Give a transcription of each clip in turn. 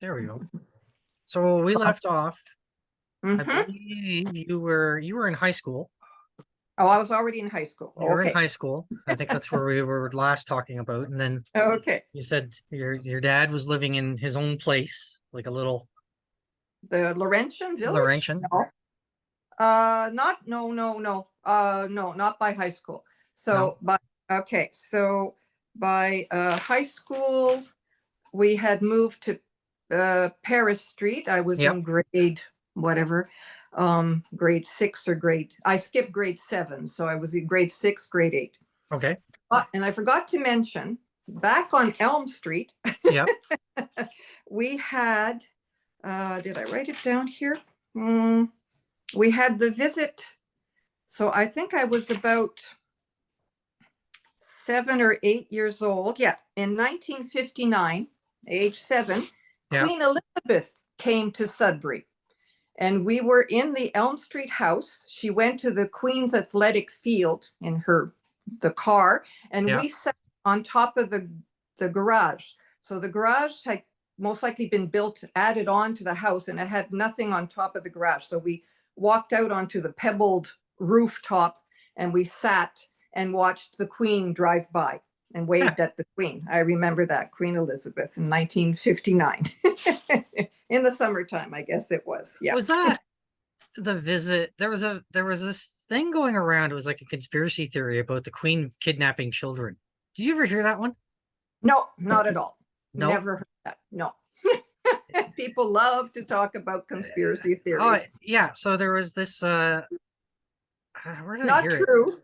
There we go. So we left off. I Mm-hmm. believe you were in high school. Oh, I was already in high school. You were in Okay. high school. I think that's where we were last talking about. And then Okay. you said your dad was living in his own place, like a little The Laurentian Village? Laurentian. No. Not, no, no, no. No, not by high school. No. Okay. So by high school, we had moved to Paris Street. I was Yep. in whatever, grade six or I skipped grade seven. So I was in grade six, grade eight. Okay. And I forgot to mention, back on Elm Street, Yep. we had, did I write it down here? We had the visit. So I think I was about 7 or 8 years old. Yeah, in 1959, age 7, Yeah. Queen Elizabeth came to Sudbury. And we were in the Elm Street house. She went to the Queen's Athletic Field in the car, and Yeah. we sat on top of the garage. So the garage had most likely been added on to the house, and it had nothing on top of the garage. So we walked out onto the pebbled rooftop, and we sat and watched the Queen drive by and waved at the Queen. I remember that, Queen Elizabeth in 1959. In the summertime, I guess it was. Yeah. Was that the visit? There was this thing going around. It was like a conspiracy theory about the Queen kidnapping children. Did you ever hear that one? No, not at all. No. Never heard that. No. People love to talk about conspiracy Oh theories. yeah. So there was this. Where did I Not hear it? true.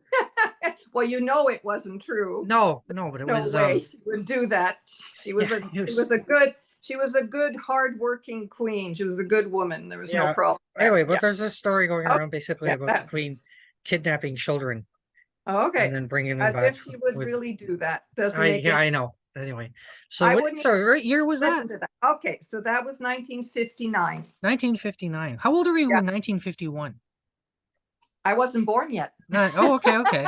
Well, you know it wasn't true. No, no, but it No was way she would do that. She yeah, was a it she was was a good she was a good hardworking queen. She was a good woman. There was no yeah. problem there. Anyway, but Yeah. there's this story going Oh, around basically yeah. about the Queen That's kidnapping children and okay. then bringing them As back if she would with really do that. Doesn't I make yeah, any. I know. Anyway, so I what wouldn't so what year was that? listen to that. Okay, so that was 1959. 1959. How old are you Yeah, in 1951? I wasn't born yet. Oh, okay, okay.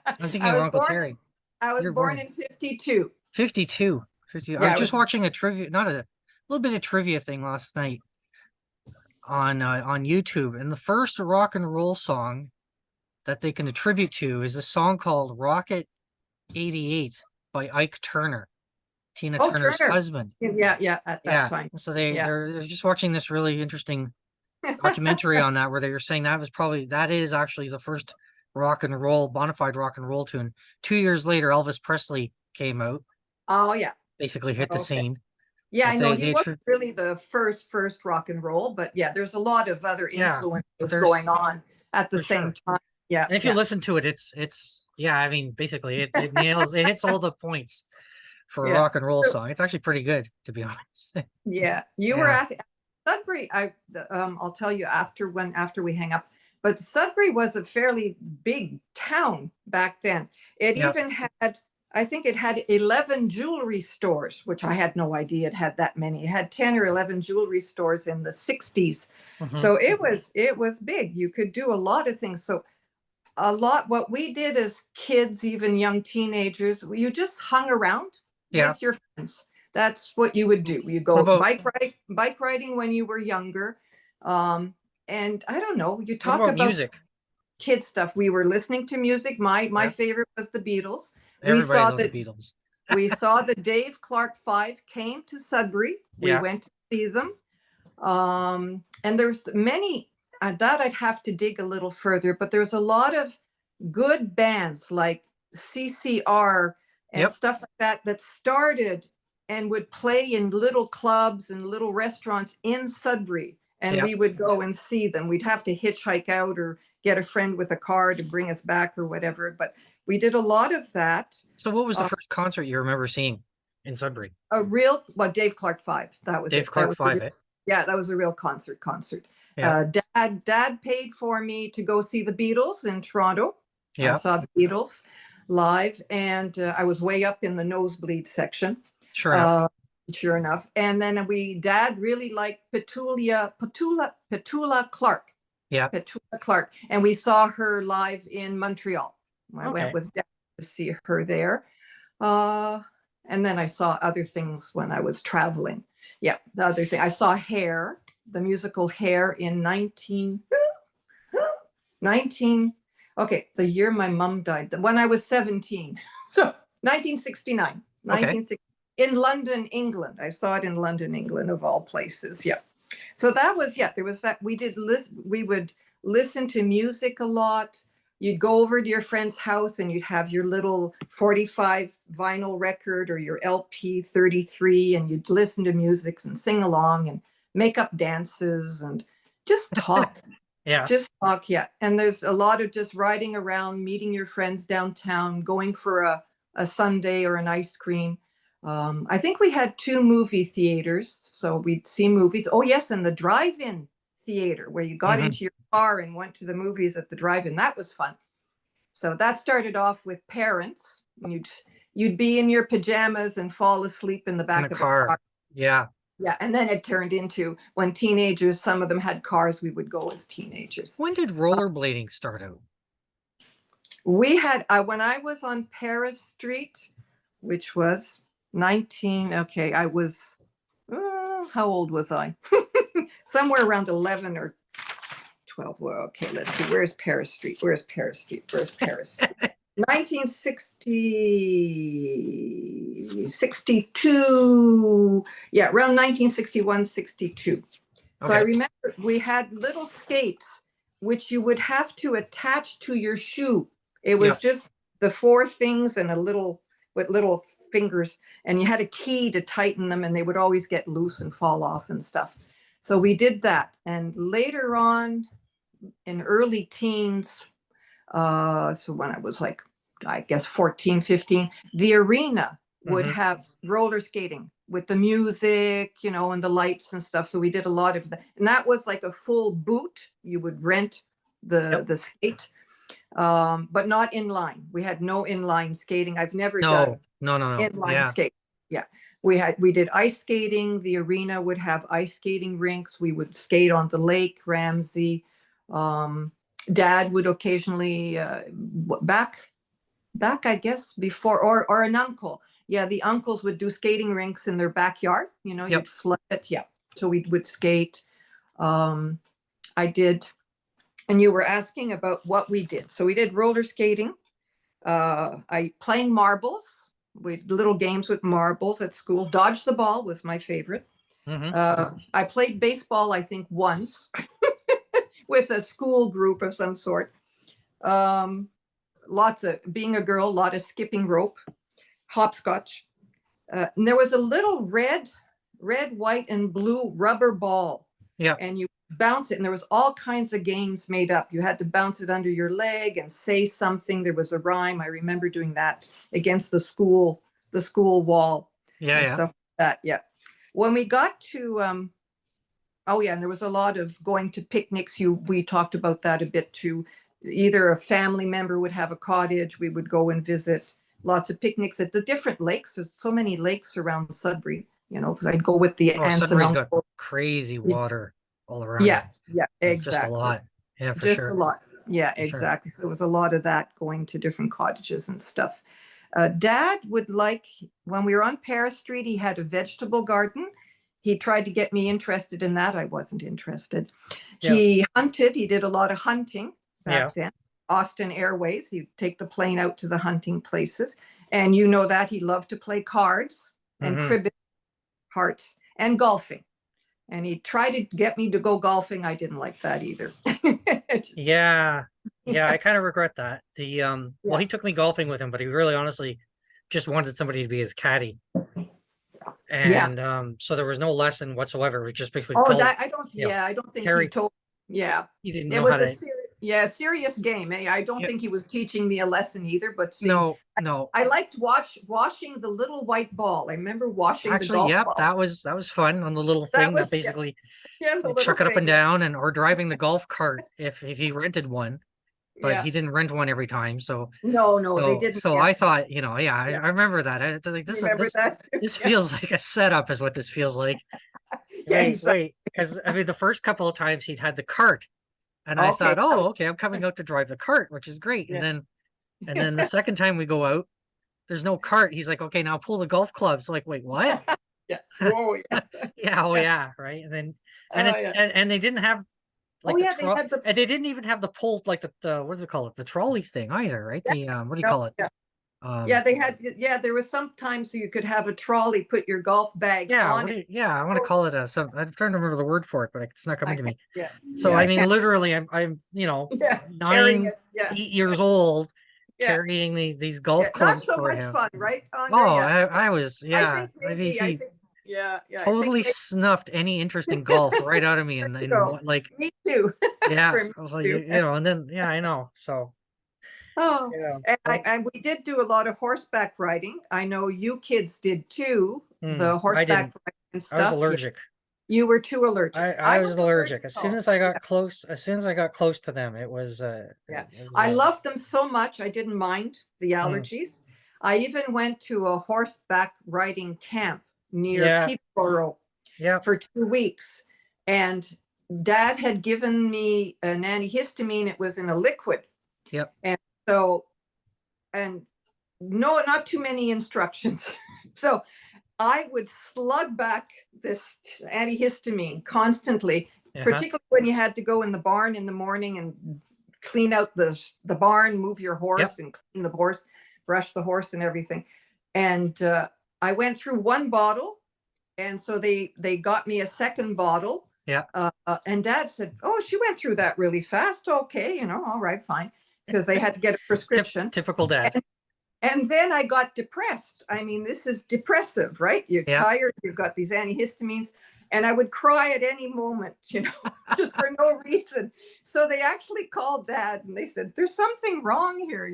I'm thinking I of was Uncle born. Terry. I was You're born born in in 52. 52. 50. I was Yeah, I just was. watching a trivia, not a little bit of trivia thing last night on YouTube, and the first rock and roll song that they can attribute to is a song called Rocket 88 by Ike Turner, Tina Oh, Turner's Turner. husband. Yeah, yeah. At that Yeah. time. So Yeah. they're just watching this really interesting documentary on that where they were saying that is actually the first rock and roll, bona fide rock and roll tune. 2 years later, Elvis Presley came out, Oh, yeah. basically hit the Okay. scene. Yeah, I But know he wasn't really the first rock and roll, but yeah, there's a lot of other yeah, but influences going there's on at the for same sure. time. Yeah, And if you yeah. listen to it, it's yeah, I mean, basically it nails it hits all the points for a Yeah. rock and roll So, song. It's actually pretty good, to be honest. yeah, you were Yeah. asking Sudbury. I'll tell you after we hang up. But Sudbury was a fairly big town back then. It Yeah. even had, I think it had 11 jewelry stores, which I had no idea it had that many. It had 10 or 11 jewelry stores in the 60s. Hmm. So it was big. You could do a lot of things. So what we did as kids, even young teenagers, you just hung around Yeah. with your friends. That's what you would do. You What go about bike riding when you were younger. And I don't know, you what talk about about music? kid stuff. We were listening to music. My Yeah. favorite was the Beatles. We Everybody saw loved the that Beatles. we saw the Dave Clark Five came to Sudbury. We Yeah. went to see them. And there's many that I'd have to dig a little further, but there's a lot of good bands like CCR and Yep. stuff like that started and would play in little clubs and little restaurants in Sudbury. And Yeah. we would go and see them. We'd have to hitchhike out or get a friend with a car to bring us back or whatever. But we did a lot of that. So what was the Uh, first concert you remember seeing in Sudbury? Dave Clark Five. That was Dave it. That Clark was Five, it. yeah, that was a real concert. Yeah. Dad paid for me to go see the Beatles in Toronto. I Yeah. saw the Beatles live, and I was way up in the nosebleed section. Sure enough. Uh, sure enough. And then Dad really liked Petula Clark. Yeah. Petula Clark. And we saw her live in Montreal. I went Okay. with Dad to see her there. And then I saw other things when I was traveling. Yeah, the other thing, I saw Hair, the musical Hair in 19, okay, the year my mom died, when I was 17. So 1969, Okay. 1960, in London, England. I saw it in London, England, of all places. Yeah. So that was, yeah, there was that. We would listen to music a lot. You'd go over to your friend's house and you'd have your little 45 vinyl record or your LP 33, and you'd listen to music and sing along and make up dances and just talk. Yeah. Just talk, yeah. And there's a lot of just riding around, meeting your friends downtown, going for a sundae or an ice cream. I think we had 2 movie theaters, so we'd see movies. Oh, yes, and the drive-in theater where you got Mhm. into your car and went to the movies at the drive-in. That was fun. So that started off with parents. You'd be in your pajamas and fall asleep in the In the back of the car. car. Yeah. Yeah, and then it turned into when teenagers, some of them had cars, we would go as teenagers. When did rollerblading start out? We had, when I was on Paris Street, which was 19, okay, I was, how old was I? Somewhere around 11 or 12. Well, okay, let's see. Where's Paris Street? Where's Paris Street? Where's Paris? 1960, 62. Yeah, around 1961, 62. So I Okay. remember we had little skates, which you would have to attach to your shoe. It was Yep. just the 4 things and a little, with little fingers, and you had a key to tighten them, and they would always get loose and fall off and stuff. So we did that. And later on, in early teens, so when I was like, I guess 14, 15, the arena would Mhm. have roller skating with the music, and the lights and stuff. So we did a lot of that. And that was like a full boot. You would rent Yep. the skate, but not inline. We had no inline skating. I've never done No. inline Yeah. skate. Yeah. We did ice skating. The arena would have ice skating rinks. We would skate on the lake, Ramsey. Dad would occasionally, back, I guess, before, or an uncle. Yeah, the uncles would do skating rinks in their backyard. Yep. You'd flood it. Yeah. So we would skate. I did, and you were asking about what we did. So we did roller skating. I playing marbles. We did little games with marbles at school. Dodge the ball was my favorite. Mhm. I played baseball, I think, once with a school group of some sort. Lots of being a girl, a lot of skipping rope, hopscotch. And there was a little red, white, and blue rubber ball, Yeah. and you bounce it. And there was all kinds of games made up. You had to bounce it under your leg and say something. There was a rhyme. I remember doing that against the school wall Yeah. and Yeah. stuff like that. Yeah. When we got to, oh yeah, and there was a lot of going to picnics. We talked about that a bit too. Either a family member would have a cottage, we would go and visit. Lots of picnics at the different lakes. There's so many lakes around Sudbury, because I'd go with the Oh, aunts and Sudbury's got uncles. crazy water all around it. Yeah, yeah, Like just a exactly. lot. Yeah, for Just a sure. lot. Yeah, For sure. exactly. So it was a lot of that, going to different cottages and stuff. Dad would like, when we were on Paris Street, he had a vegetable garden. He tried to get me interested in that. I wasn't interested. Yeah. He hunted. He did a lot of hunting Yeah. back then. Austin Airways, you take the plane out to the hunting places. And you know that he loved to play cards and Mhm. cribbage, hearts, and golfing. And he tried to get me to go golfing. I didn't like that either. Yeah. Yeah, I Yeah, kind of regret that. Well, yeah. he took me golfing with him, but he really honestly just wanted somebody to be his caddy. Yeah. And so there was no lesson whatsoever. It was just basically Oh, tell, that I don't. you know, Yeah, I don't think he Harry, told. Yeah, he didn't it know how was a to. serious game. I don't Yeah, think he was teaching me a lesson either. But see, no. I liked washing the little white ball. I remember washing the Actually, golf yep, balls. that was fun on the little That thing that was, yeah, basically yeah, the you little chuck it up thing. and down or driving the golf cart if he rented one, but Yeah. he didn't rent one every time. So No, no, they so didn't. so Yeah, I thought, yeah, I, yeah. I remember that. I was like, this is Remember this that? this Yeah, feels like a setup is what this feels like. yeah, Wait, because I mean the first couple of times he'd had the cart and I okay. thought, oh, okay, I'm coming out to drive the cart, which is great. And Yeah. then the second time we go out, there's no cart. He's like, okay, now pull the golf clubs. Like, wait, what? Yeah. Whoa, yeah. Yeah, oh yeah, right. And then and Oh, it's yeah. and they didn't have Oh, like the yeah, they trolley, had the and they didn't even have the pull like the what does it call it? The trolley thing either, right? yeah, The what do you no, call it? yeah. Yeah, Um they had yeah, there was sometimes you could have a trolley, put your golf bag yeah, on what do it. you, yeah, I want to Oh, call it a some I'm trying to remember the word for it, but it's not I coming to can't, me. yeah, So yeah, I I mean can't. literally I'm Yeah, carrying nine, it. Yeah, 8 years old yeah, carrying these yeah. golf Not clubs so for much him. fun, right, Andre? Oh, Yeah. I was, I yeah. think I mean, maybe, I he think, yeah, yeah, I think totally maybe snuffed any interest in golf there right out of me you in go. what like Me too. yeah, For me I was like, too. and then yeah, I know. So Oh, yeah. and Well, we did do a lot of horseback riding. I know you kids did too, the I horseback didn't. riding and I was stuff. Yeah, allergic. you were too allergic. I I was was allergic. allergic As soon as also. I Yeah, got close, as soon as I got close to them, yeah. it was I loved them so much. I didn't mind the mm, allergies. I even went to a horseback riding camp near yeah, Peterborough yeah, for 2 weeks. And dad had given me an antihistamine. It was in a liquid. yep. And so, and no, not too many instructions. So I would slug back this antihistamine constantly, Uh-huh. particularly when you had to go in the barn in the morning and clean out the barn, move your Yep. horse and clean the horse, brush the horse and everything. And I went through one bottle, and so they got me a second bottle. Yeah. And Dad said, "Oh, she went through that really fast. Okay, all right, fine," because they had to get a prescription. Typical dad. And then I got depressed. I mean, this is depressive, right? You're Yeah. tired, you've got these antihistamines, and I would cry at any moment, just for no reason. So they actually called dad and they said, "There's something wrong here,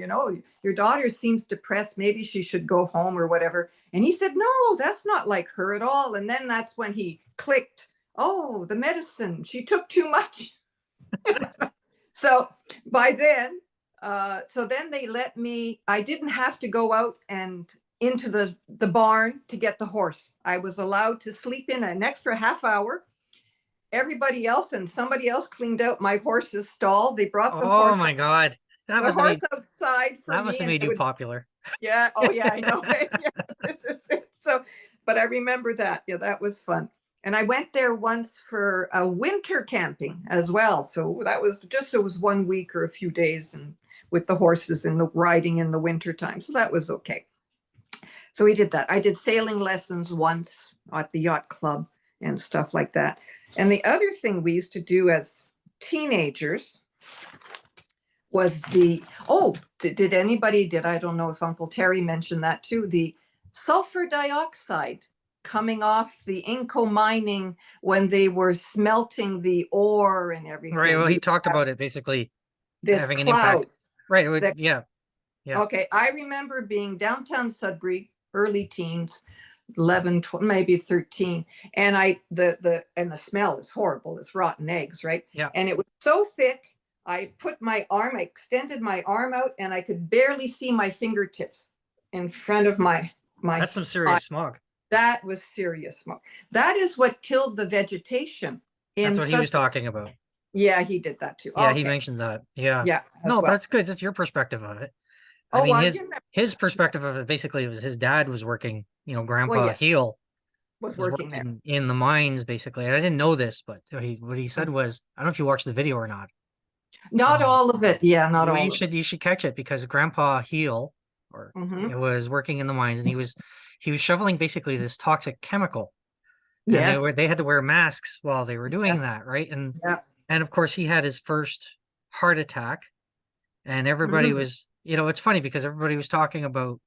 your daughter seems depressed. Maybe she should go home or whatever." And he said, "No, that's not like her at all." And then that's when he clicked. Oh, the medicine, she took too much. So by then, so then they let me, I didn't have to go out and into the barn to get the horse. I was allowed to sleep in an extra half hour. Everybody else and somebody else cleaned out my horse's stall. They brought Oh my God. the horse outside for That must me, have and made I you would, popular. yeah, oh yeah, I know. Yeah, this is it. So, but I remember that. Yeah, that was fun. And I went there once for a winter camping as well. So that was just, it was 1 week or a few days and with the horses and the riding in the winter time. So that was okay. So we did that. I did sailing lessons once at the yacht club and stuff like that. And the other thing we used to do as teenagers was did anybody, I don't know if Uncle Terry mentioned that too, the sulfur dioxide coming off the Inco mining when they were smelting the ore and Right. everything. Well, We he talked have about it basically this having an impact. cloud Right. It would, that, yeah. Yeah. okay, I remember being downtown Sudbury, early teens, 11, 12, maybe 13. And the smell is horrible. It's rotten eggs, right? Yeah. And it was so thick. I extended my arm out and I could barely see my fingertips in front of my That's some eye. serious smog. That was serious smoke. That is what killed the vegetation That's in what he was Sudbury. talking about. Yeah, he did that too. Yeah, he Okay. mentioned that. Yeah. Yeah, as No, but well. that's good. That's your perspective of it. I Oh, mean, well, you know, his perspective of it basically was his dad was working, well, Grandpa yes, Heel was was working there. working in the mines basically. And I didn't know this, but what he said was, I don't know if you watched the video or not. Not Um, all of it. Yeah, not you all of it. should catch it because Grandpa Heel or Hmm. it was working in the mines and he was shoveling basically this toxic chemical and Yes. they had to wear masks while they were doing Yes. that, right? Yeah. And of course he had his first heart attack and everybody Mhm. was, it's funny because everybody was talking about,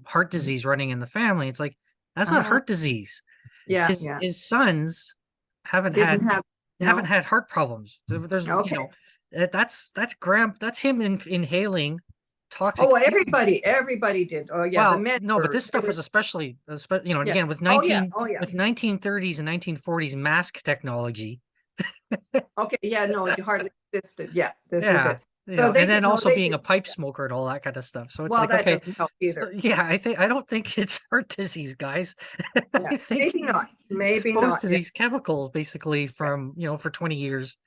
heart disease running in the family. It's like that's not Uh-huh. heart disease. Yeah. His Yeah. his sons haven't Didn't have, no. had heart problems. There's Okay. that's him inhaling Oh, toxic well, fumes. everybody did. Oh, yeah. The Well, men no, but were this stuff really, was especially, and yeah. again Oh, yeah. Oh, yeah. with 1930s and 1940s mask technology. Okay. Yeah. No, it hardly existed. Yeah. This is Yeah, it. So they and did. then No, also they being a did. pipe Yeah. smoker and all that kind of stuff. So it's Well, like, that okay, doesn't help so either. yeah, I don't think it's heart disease, guys. Yeah. I think Maybe he's not. Maybe exposed not. to Yeah. these chemicals basically Yeah. from, for 20 years.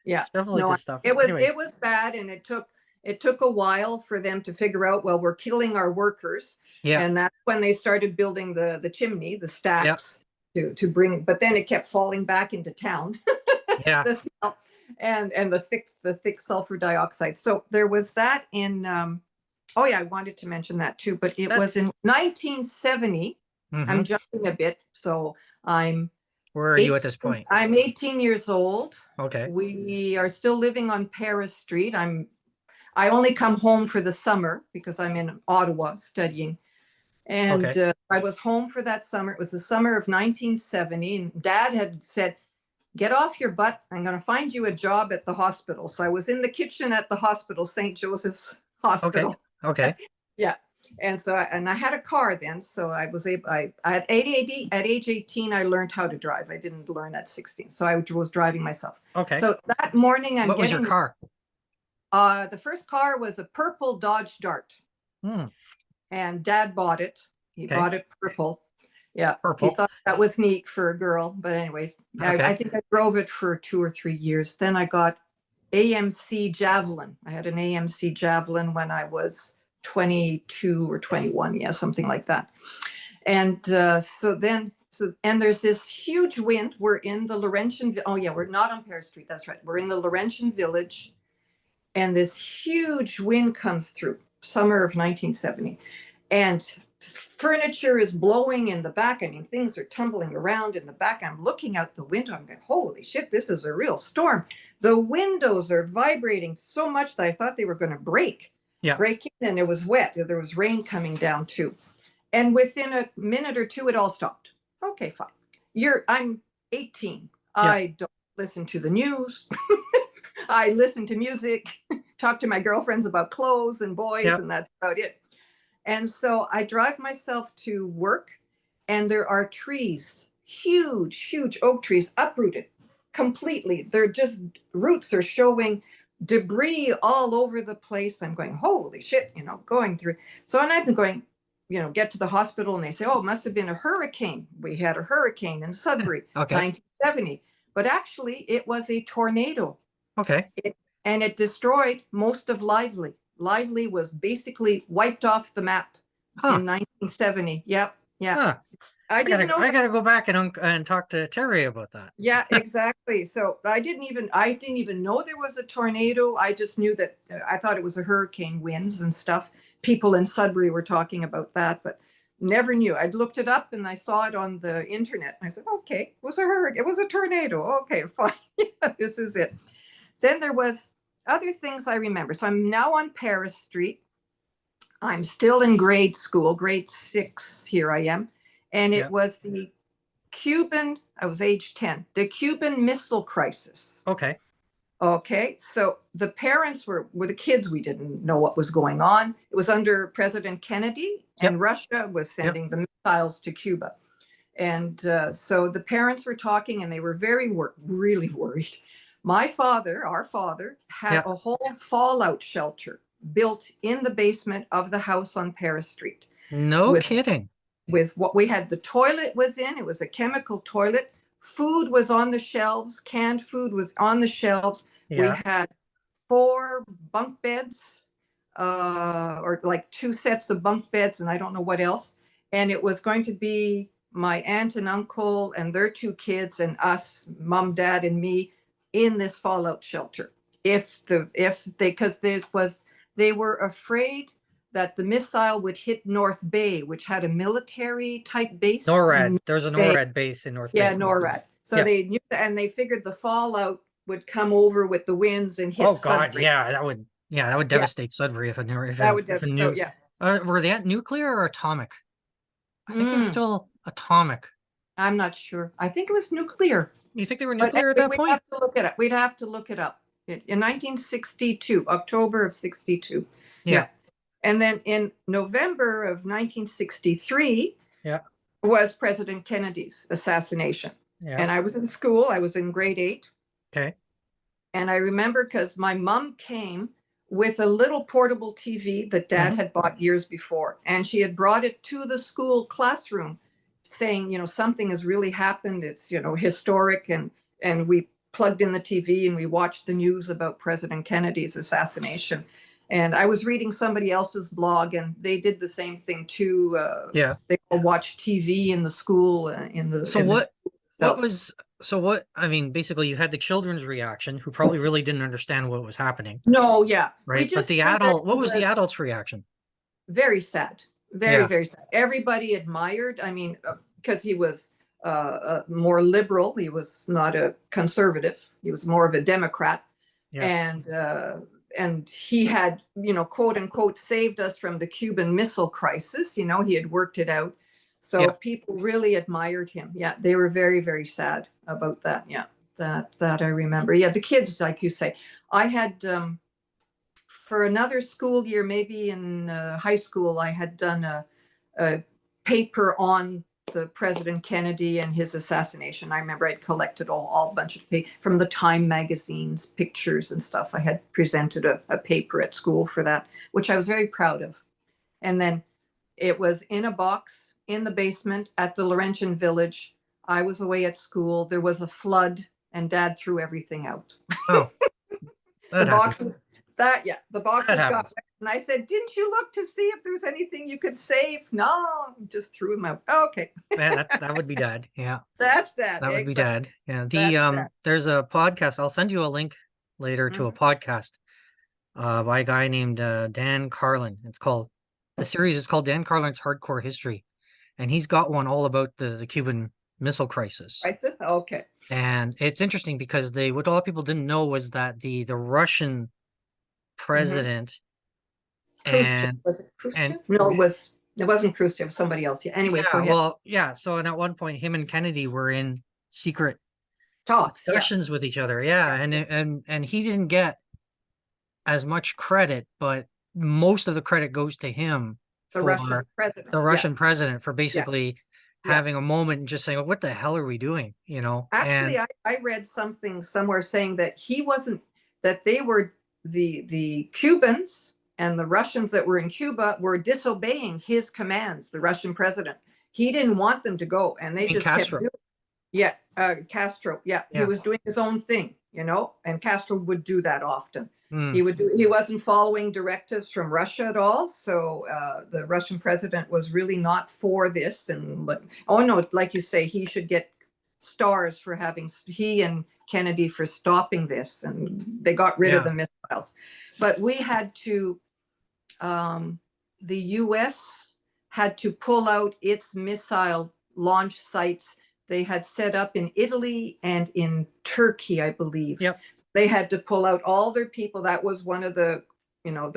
Yeah. Definitely No, this stuff. Anyway, it was bad, and it took a while for them to figure out, well, we're killing our workers. yeah, And that's when they started building the chimney, the yeah, stacks, to bring, but then it kept falling back into town. Yeah. The smell and the thick sulfur dioxide. So there was that in oh yeah, I wanted to mention that too, but it was in 1970. I'm jumping a bit, so where are you at this point? I'm 18 years old. Okay. We are still living on Paris Street. I only come home for the summer because I'm in Ottawa studying. And Okay. I was home for that summer. It was the summer of 1970. And Dad had said, get off your butt. I'm going to find you a job at the hospital. So I was in the kitchen at the hospital, St. Joseph's Hospital. Okay. Yeah. And so, I had a car then. So I was able, I had ADD at age 18. I learned how to drive. I didn't learn at 16. So I was driving myself. Okay. So that morning what was your car? The first car was a purple Dodge Dart. And Dad bought it. He bought it purple. Yeah. Purple. He thought that was neat for a girl. But anyways, I think I drove it for 2 or 3 years. Then I got AMC Javelin. I had an AMC Javelin when I was 22 or 21. Yeah, something like that. And and there's this huge wind. We're in the Laurentian. Oh yeah, we're not on Paris Street. That's right. We're in the Laurentian Village. And this huge wind comes through, summer of 1970. And furniture is blowing in the back. I mean, things are tumbling around in the back. I'm looking out the window. I'm going, holy shit, this is a real storm. The windows are vibrating so much that I thought they were going to break in, and it was wet. There was rain coming down too. And within a minute or two, it all stopped. Okay, fine. I'm 18. I don't listen to the news. I listen to music, talk to my girlfriends about clothes and boys, and that's about it. And so I drive myself to work, and there are trees, huge, huge oak trees, uprooted completely. They're just, roots are showing, debris all over the place. I'm going, holy shit, going through. So, and I've been going, get to the hospital, and they say, oh, it must have been a hurricane. We had a hurricane in Sudbury, 1970. But actually, it was a tornado. Okay. And it destroyed most of Lively. Lively was basically wiped off the map in 1970. Yep. Yeah. I gotta go back and talk to Terry about that. Yeah, exactly. So I didn't even know there was a tornado. I just knew that I thought it was a hurricane winds and stuff. People in Sudbury were talking about that, but never knew. I'd looked it up and I saw it on the internet. And I said, okay, it was a hurricane. It was a tornado. Okay, fine. This is it. Then there was other things I remember. So I'm now on Paris Street. I'm still in grade school, grade 6, here I am. And it was the Cuban, I was age 10, the Cuban Missile Crisis. Okay. So the parents were the kids. We didn't know what was going on. It was under President Kennedy, and Russia was sending the missiles to Cuba. And so the parents were talking, and they were really worried. Our father, had a whole fallout shelter built in the basement of the house on Paris Street. No kidding. With what we had, the toilet was in, it was a chemical toilet. Food was on the shelves, canned food was on the shelves. We had 4 bunk beds, or like 2 sets of bunk beds, and I don't know what else. And it was going to be my aunt and uncle and their 2 kids and us, mom, dad, and me, in this fallout shelter. Because they were afraid that the missile would hit North Bay, which had a military type base. NORAD. There's a NORAD base in North Bay. Yeah, NORAD. So they knew, and they figured the fallout would come over with the winds and hit. Oh God, Sudbury. That would devastate Sudbury if a new. Were they at nuclear or atomic? I think they were still atomic. I'm not sure. I think it was nuclear. You think they were nuclear at that point? We'd have to look it up. We'd have to look it up. In 1962, October of 62. Yeah. And then in November of 1963 was President Kennedy's assassination. Yeah. And I was in school. I was in grade 8. Okay. And I remember because my mom came with a little portable TV that Dad had bought years before. And she had brought it to the school classroom saying, something has really happened. It's, historic. And we plugged in the TV and we watched the news about President Kennedy's assassination. And I was reading somebody else's blog, and they did the same thing too. Yeah. They all watched TV in the school, So in the what itself. was so what I mean, basically you had the children's reaction who probably really didn't understand what was happening, No, yeah, we right? But just the knew that adult, he what was the was adult's reaction? very sad, very, Yeah. very sad. Everybody admired. I mean, because he was more liberal. He was not a conservative. He was more of a Democrat, Yeah. and he had, quote unquote, saved us from the Cuban Missile Crisis. He had worked it out. So Yeah. people really admired him. Yeah, they were very, very sad about that. Yeah, that I remember. Yeah, the kids, like you say, I had. For another school year, maybe in high school, I had done a paper on the President Kennedy and his assassination. I remember I'd collected all a bunch of from the Time magazines, pictures and stuff. I had presented a paper at school for that, which I was very proud of. And then it was in a box in the basement at the Laurentian Village. I was away at school. There was a flood, and Dad threw everything out. Oh, The that happens. boxes the That boxes got happens. wet. And I said, didn't you look to see if there's anything you could save? No, just threw them out. Okay. Yeah, that would be dad. Yeah. That's that. That would be Exactly. dad. Yeah. That's that. There's a podcast. I'll send you a link later to a Mhm. podcast by a guy named Dan Carlin. The series is called Dan Carlin's Hardcore History. And he's got one all about the Cuban Missile Crisis. Crisis? Okay. And it's interesting because what a lot of people didn't know was that the Russian president Khrushchev. and Was it and Khrushchev? No, it wasn't Khrushchev, somebody else. Yeah. Anyways, go yeah, ahead. well, yeah. So and at one point, him and Kennedy were in secret Talks. Yeah. discussions with each other. Yeah, and he didn't get as much credit, but most of the credit goes to him The Russian for president. the Yeah. Russian president for Yeah. basically Yeah. having a moment and just saying, "What the hell are we doing?" Actually, And I read something somewhere saying that that they were the Cubans and the Russians that were in Cuba were disobeying his commands, the Russian president. He didn't want them to go, and I they mean just kept Castro. doing. Yeah, Castro. Yeah, he Yeah. was doing his own thing, and Castro would do that often. Mm. He wasn't following directives from Russia at all. So the Russian president was really not for this. Oh no, like you say, he should get stars for he and Kennedy for stopping this, and they got rid of the missiles. But we had to, the US had to pull out its missile launch sites they had set up in Italy and in Turkey, I believe. Yep. They had to pull out all their people. That was one of the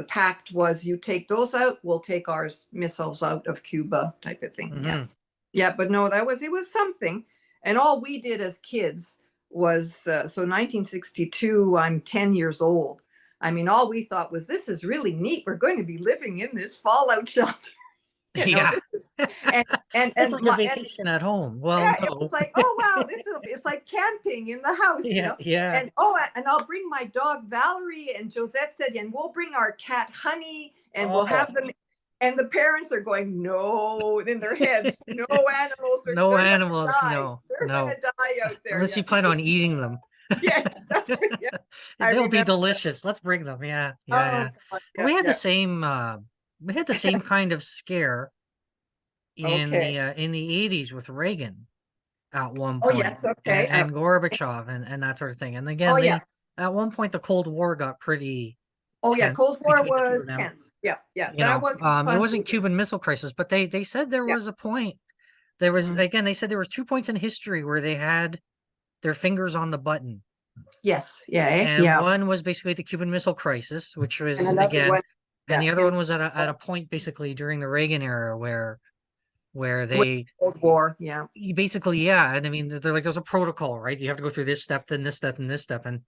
pact was, you take those out, we'll take our missiles out of Cuba, type of thing. Mm-hmm. Yeah, but no, it was something. And all we did as kids was, so 1962, I'm 10 years old. I mean, all we thought was, this is really neat. We're going to be living in this fallout shelter. Yeah. It's like a my, vacation at home. Well, yeah, no. it was like, oh wow, it's like camping in the house, Yeah, yeah. And I'll bring my dog Valerie, and Josette said, and we'll bring our cat Honey, and we'll have them. And the parents are going, no, in their heads, no animals. No animals, no. They're gonna die out there. Unless you plan on eating them. Yeah, yeah. They'll be delicious. Let's bring them. Yeah, yeah. God, We had the same. We had the same kind of scare in the 80s with Reagan at one point. Oh yes, okay. And Gorbachev and that sort of thing. And again, at one point the Cold War got pretty. Oh yeah, tense Cold War between the two of was them. tense. Yeah, yeah. That wasn't it fun wasn't either. Cuban Missile Crisis, but they said there was a point. There was again. They said there was 2 points in history where they had their fingers on the button. Yes. Yeah. And one was basically the Cuban Missile Crisis, which was again, and the other one was at a point basically during the Reagan era where they Cold War. Yeah. Basically, and I mean, they're like, there's a protocol, right? You have to go through this step, then this step, and this step, and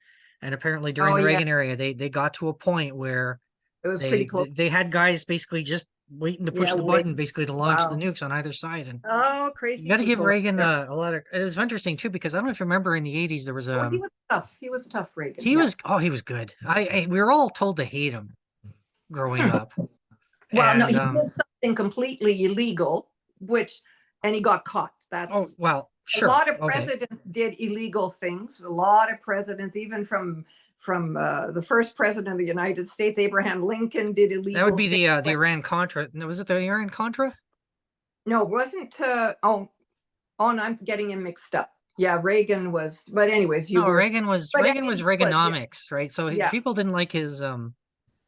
apparently during the Reagan era, they got to a point where it was pretty close. They had guys basically just waiting to push the button, basically to launch the nukes on either side. And crazy! You got to give Reagan a lot of. It was interesting too, because I don't know if you remember in the 80s there was a. He was tough. He was tough, Reagan. He was good. We were all told to hate him growing up. Well, no, he did something completely illegal, and he got caught. That's well, sure. A lot of presidents did illegal things. A lot of presidents, even from the first president of the United States, Abraham Lincoln, did illegal. That would be the things. Iran Contra. No, was it the Iran Contra? No, it wasn't. Oh, no, I'm getting him mixed up. Yeah, Reagan was. But anyways, you No, were. Reagan was But Reagan was yeah. Reaganomics, right? So Yeah. people didn't like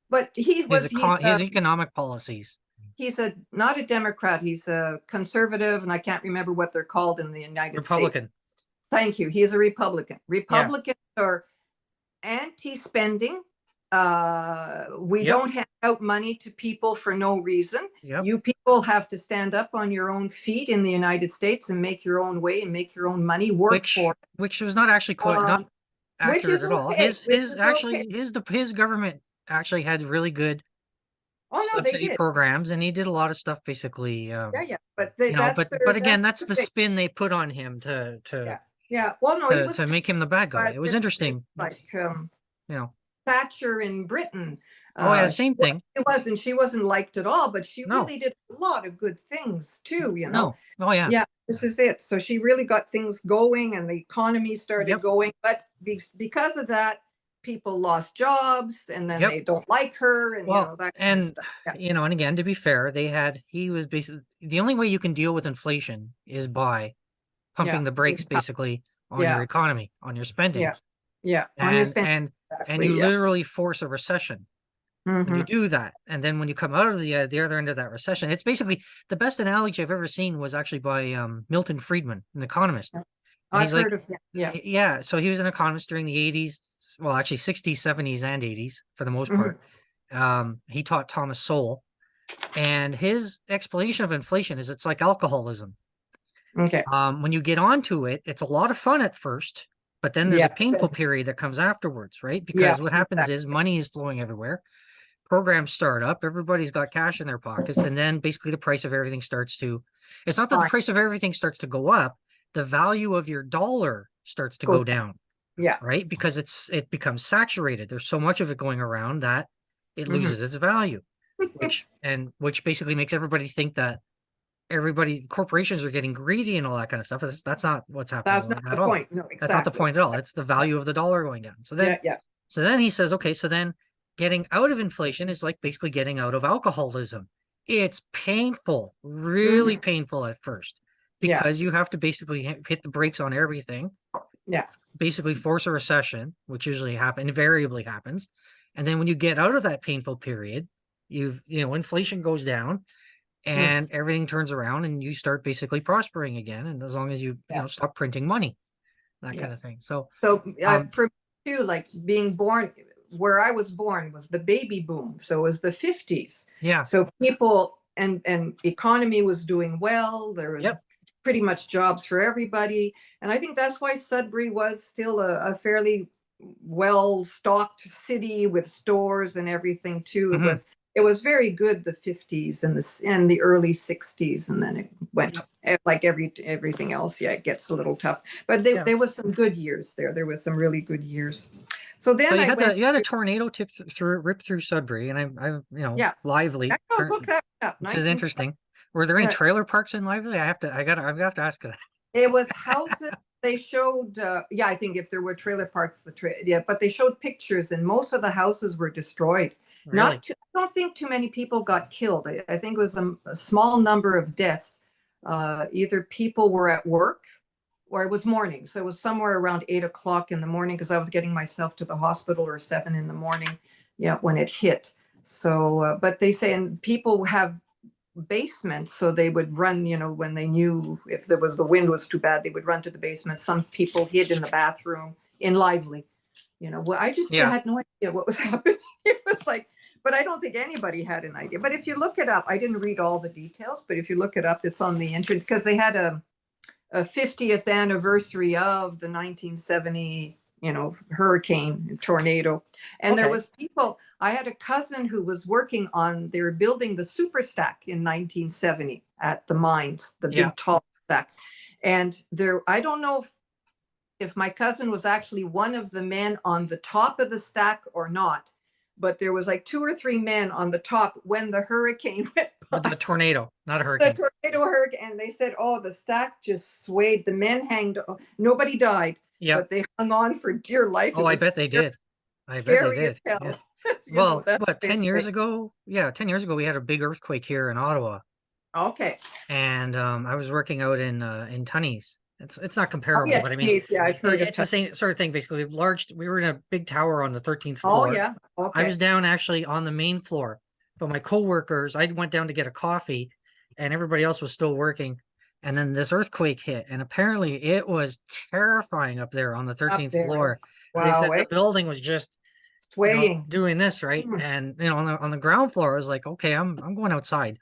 But he's his economic policies. he's not a Democrat. He's a conservative, and I can't remember what they're called in the United States. Republican. Thank you. He's a Republican. Yeah. Republicans are anti-spending. We Yep. don't hand out money to people for no reason. Yep. You people have to stand up on your own feet in the United States and make your own way and make your own money. Work for it. Which was not actually quite not which accurate is at all. okay, His actually okay. his government actually had really good Oh no, they subsidy did. programs, and he did a lot of stuff basically. Yeah, but You know, that's but again, that's their the thing. spin they put on him to Yeah. Well, no, he was to make him the bad guy. but It was it's interesting. like You know. Thatcher in Britain. Oh yeah, same thing. She wasn't liked at all, but she No. really did a lot of good things too, you know. No. Oh yeah. Yeah, this is it. So she really got things going and the economy started Yep. going. But because of that, people lost jobs and then Yep. they don't like her and Well, you know that kind of stuff. Yeah. You know, and again, to be fair, he was basically the only way you can deal with inflation is by pumping the brakes basically on your economy, on your spending. Yeah. On your spending. And Exactly, you literally force a recession. When you do that, and then when you come out of the other end of that recession, it's basically the best analogy I've ever seen was actually by Milton Friedman, an economist. And I've heard of yeah. So he was an economist during the 80s, well, actually 60s, 70s, and 80s for the most part. He taught Thomas Sowell, and his explanation of inflation is it's like alcoholism. Okay. When you get onto it, it's a lot of fun at first, but then there's a painful period that comes afterwards, right? Because what happens is money is flowing everywhere. Programs start up, everybody's got cash in their pockets, and then basically the price of everything starts to, it's not that the price of everything starts to go up, the value of your dollar starts to go down. Yeah. Right? Because it becomes saturated. There's so much of it going around that it loses its value, which basically makes everybody think that corporations are getting greedy and all that kind of stuff. That's not what's happening at all. Point. No, exactly. That's not the point at all. It's the value of the dollar going down. So then he says, okay, so then getting out of inflation is like basically getting out of alcoholism. It's painful, really painful at first, because you have to basically hit the brakes on everything. Yeah. Basically force a recession, which invariably happens. And then when you get out of that painful period, inflation goes down and everything turns around and you start basically prospering again. And as long as you stop printing money, that kind of thing. So for me too, like being born where I was born was the baby boom. So it was the 50s. Yeah. So people and economy was doing well. There was pretty much jobs for everybody. And I think that's why Sudbury was still a fairly well-stocked city with stores and everything too. It was very good, the 50s and the early 60s, and then it went like everything else. Yeah, it gets a little tough, but there was some good years there. There was some really good years. So then you had a tornado rip through Sudbury, and I Lively. Look that up. Which is interesting. Were there any trailer parks in Lively? I've got to ask that. It was houses. They showed, I think if there were trailer parks, but they showed pictures, and most of the houses were destroyed. Really? I don't think too many people got killed. I think it was a small number of deaths. Either people were at work, or it was morning. So it was somewhere around 8 o'clock in the morning, because I was getting myself to the hospital, or 7 in the morning, when it hit. So, but they say, and people have basements, so they would run, when they knew if the wind was too bad, they would run to the basement. Some people hid in the bathroom in Lively. I just had no idea what was happening. It was like, but I don't think anybody had an idea. But if you look it up, I didn't read all the details, but if you look it up, it's on the internet, because they had a 50th anniversary of the 1970 hurricane tornado. And there was people, I had a cousin who was working they were building the super stack in 1970 at the mines, the big tall stack. And I don't know if my cousin was actually one of the men on the top of the stack or not, but there was like 2 or 3 men on the top when the hurricane went by. The tornado, not a hurricane. The tornado hurricane, and they said, the stack just swayed. The men nobody died, but they hung on for dear life. Oh, I bet they did. I bet they Scary as did. Yeah. hell. Well, That's what, what they 10 years say. ago? Yeah, 10 years ago we had a big earthquake here in Ottawa. Okay. And I was working out in Tunney's. It's not Oh, comparable, yeah, but I mean geez, yeah, I've heard of it's the same sort of thing basically. We were in a big tower on the 13th Oh, floor. yeah, I okay. was down actually on the main floor, but my coworkers, I went down to get a coffee and everybody else was still working. And then this earthquake hit, and apparently it was terrifying up there on the Up 13th there. floor. They Wow, said eh? the building was just, Swaying. doing this, right? Hmm. And on the ground floor, I was like, okay, I'm going outside.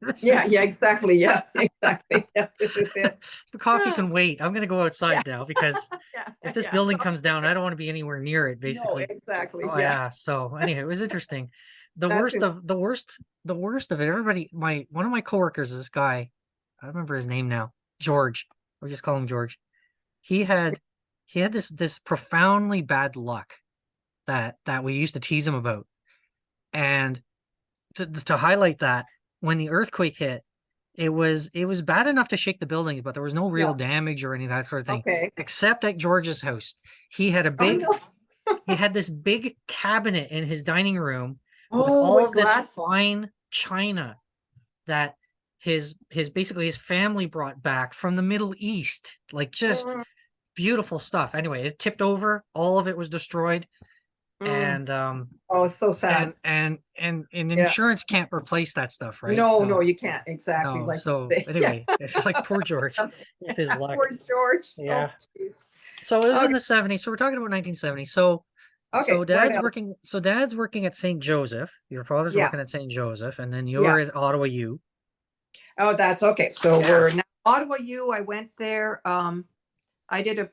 This Yeah, is yeah, exactly. Yeah, exactly. Yeah, this is it. the coffee Ah, can wait. I'm gonna go yeah, outside now because if yeah, this yeah. building Coffee comes down, I break. don't want to be anywhere near it, No, basically. exactly. Oh Yeah, yeah. So anyway, it was interesting. The that's worst it. of the worst of it, everybody, one of my coworkers, this guy, I don't remember his name now, George. We'll just call him George. He had he had this profoundly bad luck that we used to tease him about. And to highlight that, when the earthquake hit, it was bad enough to shake the buildings, but there was no real Yeah. damage or any of that sort of thing, Okay. except at George's house. He had a Oh big no. he had this big cabinet in his dining room with Oh, all with of this glass. fine china that his basically his family brought back from the Middle East, like just Mm, beautiful stuff. Anyway, it tipped over, all of it was destroyed, mm. and Oh, it's so sad. and Yeah. insurance can't replace that stuff, right? No, no, So you can't. Exactly. no. Like you So say. Yeah. anyway, it's like poor George with his luck. Poor George. Oh, Yeah. jeez. So it was in Okay. the 70s. So we're talking about 1970. Okay. What else? So dad's working at St. Joseph. Your father's Yeah. working at St. Joseph, and then you're Yeah. at Ottawa U. Oh, that's okay. So Yeah. we're now Ottawa U. I went there. I did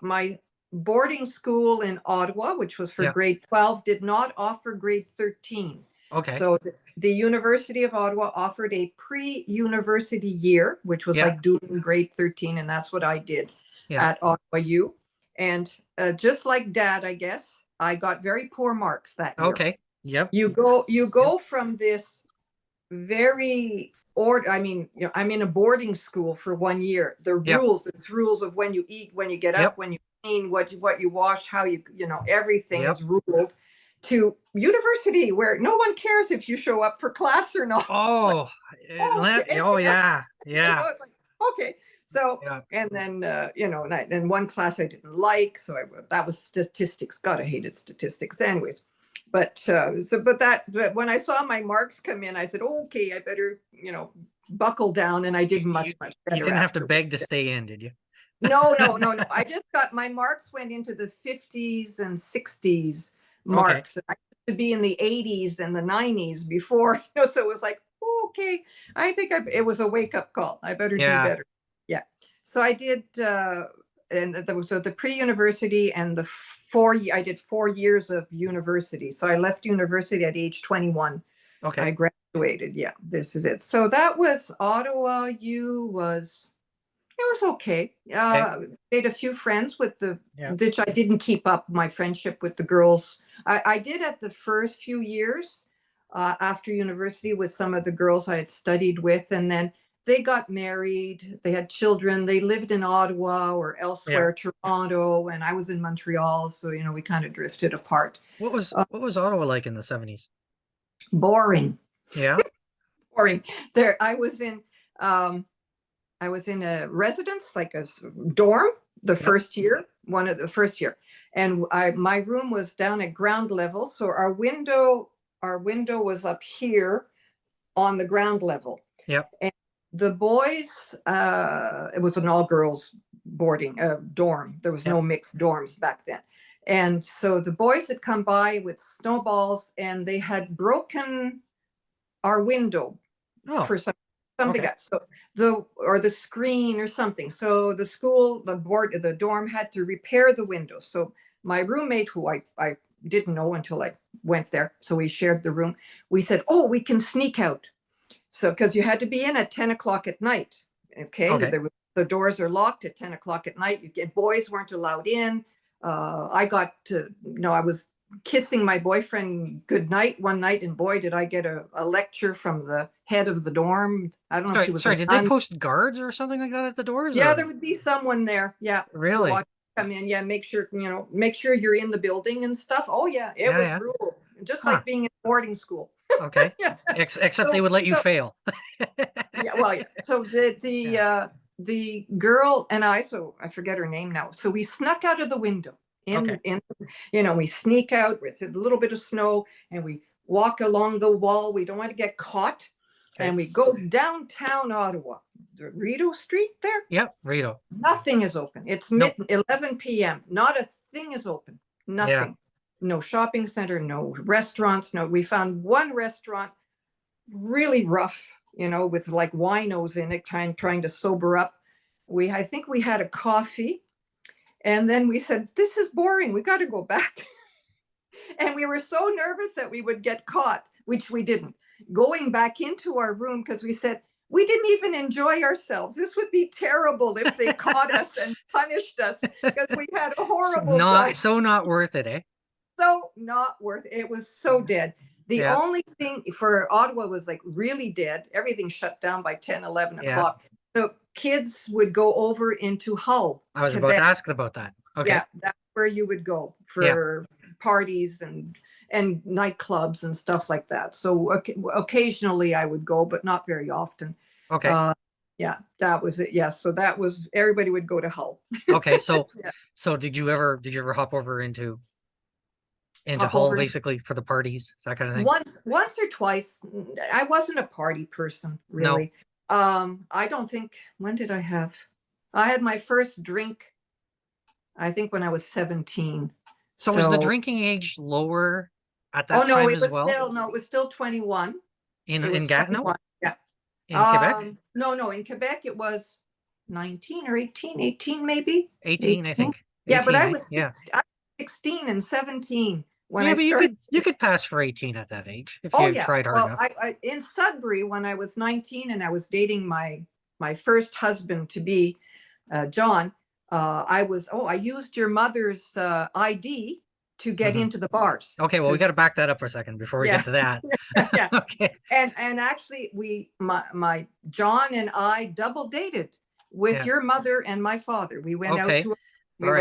my boarding school in Ottawa, which was for Yeah. grade 12, did not offer grade 13. Okay. So the University of Ottawa offered a pre-university year, which was Yeah. like doing grade 13, and that's what I did Yeah. at Ottawa U. And just like Dad, I guess, I got very poor marks that year. Okay. Yep. You Yep. go from this very or I mean, I'm in a boarding school for 1 year. Yep. It's rules of when you eat, when you get up, Yep. when you clean, what you wash, how everything Yep. is ruled, to university where no one cares if you show up for class or not. It's like, Oh, okay, oh yeah. Yeah. it's like, okay. So, Yeah. and then, and one class I didn't like. So that was statistics. God, I hated statistics anyways. But but when I saw my marks come in, I said, okay, I better, buckle down. And I did You, much you better didn't have to after. beg to stay in, did you? No, no, no, no. I just got my marks went into the 50s and 60s Okay. marks. I used to be in the 80s and the 90s before, so it was like, okay, I think it was a wake up call. I better do Yeah. better. Yeah. So I did, and there was the pre-university and I did 4 years of university. So I left university at age 21. Okay. I graduated. Yeah, this is it. So that was Ottawa. It was okay. Okay. Made a few friends with Yeah. which I didn't keep up my friendship with the girls. I did at the first few years after university with some of the girls I had studied with, and then they got married. They had children. They lived in Ottawa or Yeah. elsewhere, Toronto, and I was in Montreal. So we kind of drifted apart. What was Ottawa like in the 70s? Boring, Yeah. boring. There, Um, I was in a residence, like a dorm, the Yep. first year, one of the first year, and my room was down at ground level, so our window was up here on the ground level. Yep. And the boys, it was an all girls boarding dorm. There was Yep. no mixed dorms back then, and so the boys had come by with snowballs, and they had broken our window Oh, for something okay. got so the screen or something. So the dorm had to repair the window. So my roommate, who I didn't know until I went there, so we shared the room. We said, oh, we can sneak out. So because you had to be in at 10 o'clock at night. Okay, Okay. the doors are locked at 10 o'clock at night. Boys weren't allowed in. I was kissing my boyfriend goodnight one night, and boy, did I get a lecture from the head of the dorm. I don't know if she was Sorry, a did they nun. post guards or something like that at the doors, Yeah, or there would be someone there. Yeah, to really? watch. come in. Yeah, make sure you're in the building and stuff. Oh yeah, it was rule, just like being in boarding school. Okay. Yeah. Except they would let you fail. Yeah, well, yeah. So the girl and I, so I forget her name now. So we snuck out of the window in we sneak out. It's a little bit of snow, and we walk along the wall. We don't want to get caught, and we go downtown Ottawa, the Rideau Street there. Yep, Rideau. Nothing is open. It's 11 p.m. Not a thing is open. Nothing. No shopping center, no restaurants. No, we found one restaurant, really rough, with like winos in it, trying to sober up. I think we had a coffee, and then we said, this is boring. We got to go back. And we were so nervous that we would get caught, which we didn't. Going back into our room, because we said, we didn't even enjoy ourselves. This would be terrible if they caught us and punished us, because we had a horrible time. Not worth it, eh? So not worth it. It was so dead. The only thing for Ottawa was like really dead. Everything shut down by 10, 11 o'clock. So kids would go over into Hull. I was about to ask about that. Okay. Yeah, that's where you would go for parties and nightclubs and stuff like that. So occasionally I would go, but not very often. Okay. Yeah, that was it. Yes. So that was, everybody would go to Hull. Okay. So, so did you ever hop over into Hull basically for the parties, that kind of thing? Once or twice. I wasn't a party person, really. No. I don't think, when did I have my first drink? I think when I was 17. So was the drinking age lower at that time as well? It was still 21. In Gatineau? Yeah. In Quebec? No, in Quebec it was 19 or 18 maybe. 18, I think. 18, yeah, but I was 16 and 17 when I started. You could pass for 18 at that age if you tried hard enough. I in Sudbury when I was 19 and I was dating my first husband to be, John. I used your mother's ID to get into the bars. Okay, well, we got to back that up for a second before we get to that. Yeah. Okay. And actually, my John and I double dated with your mother and my father. We went out to.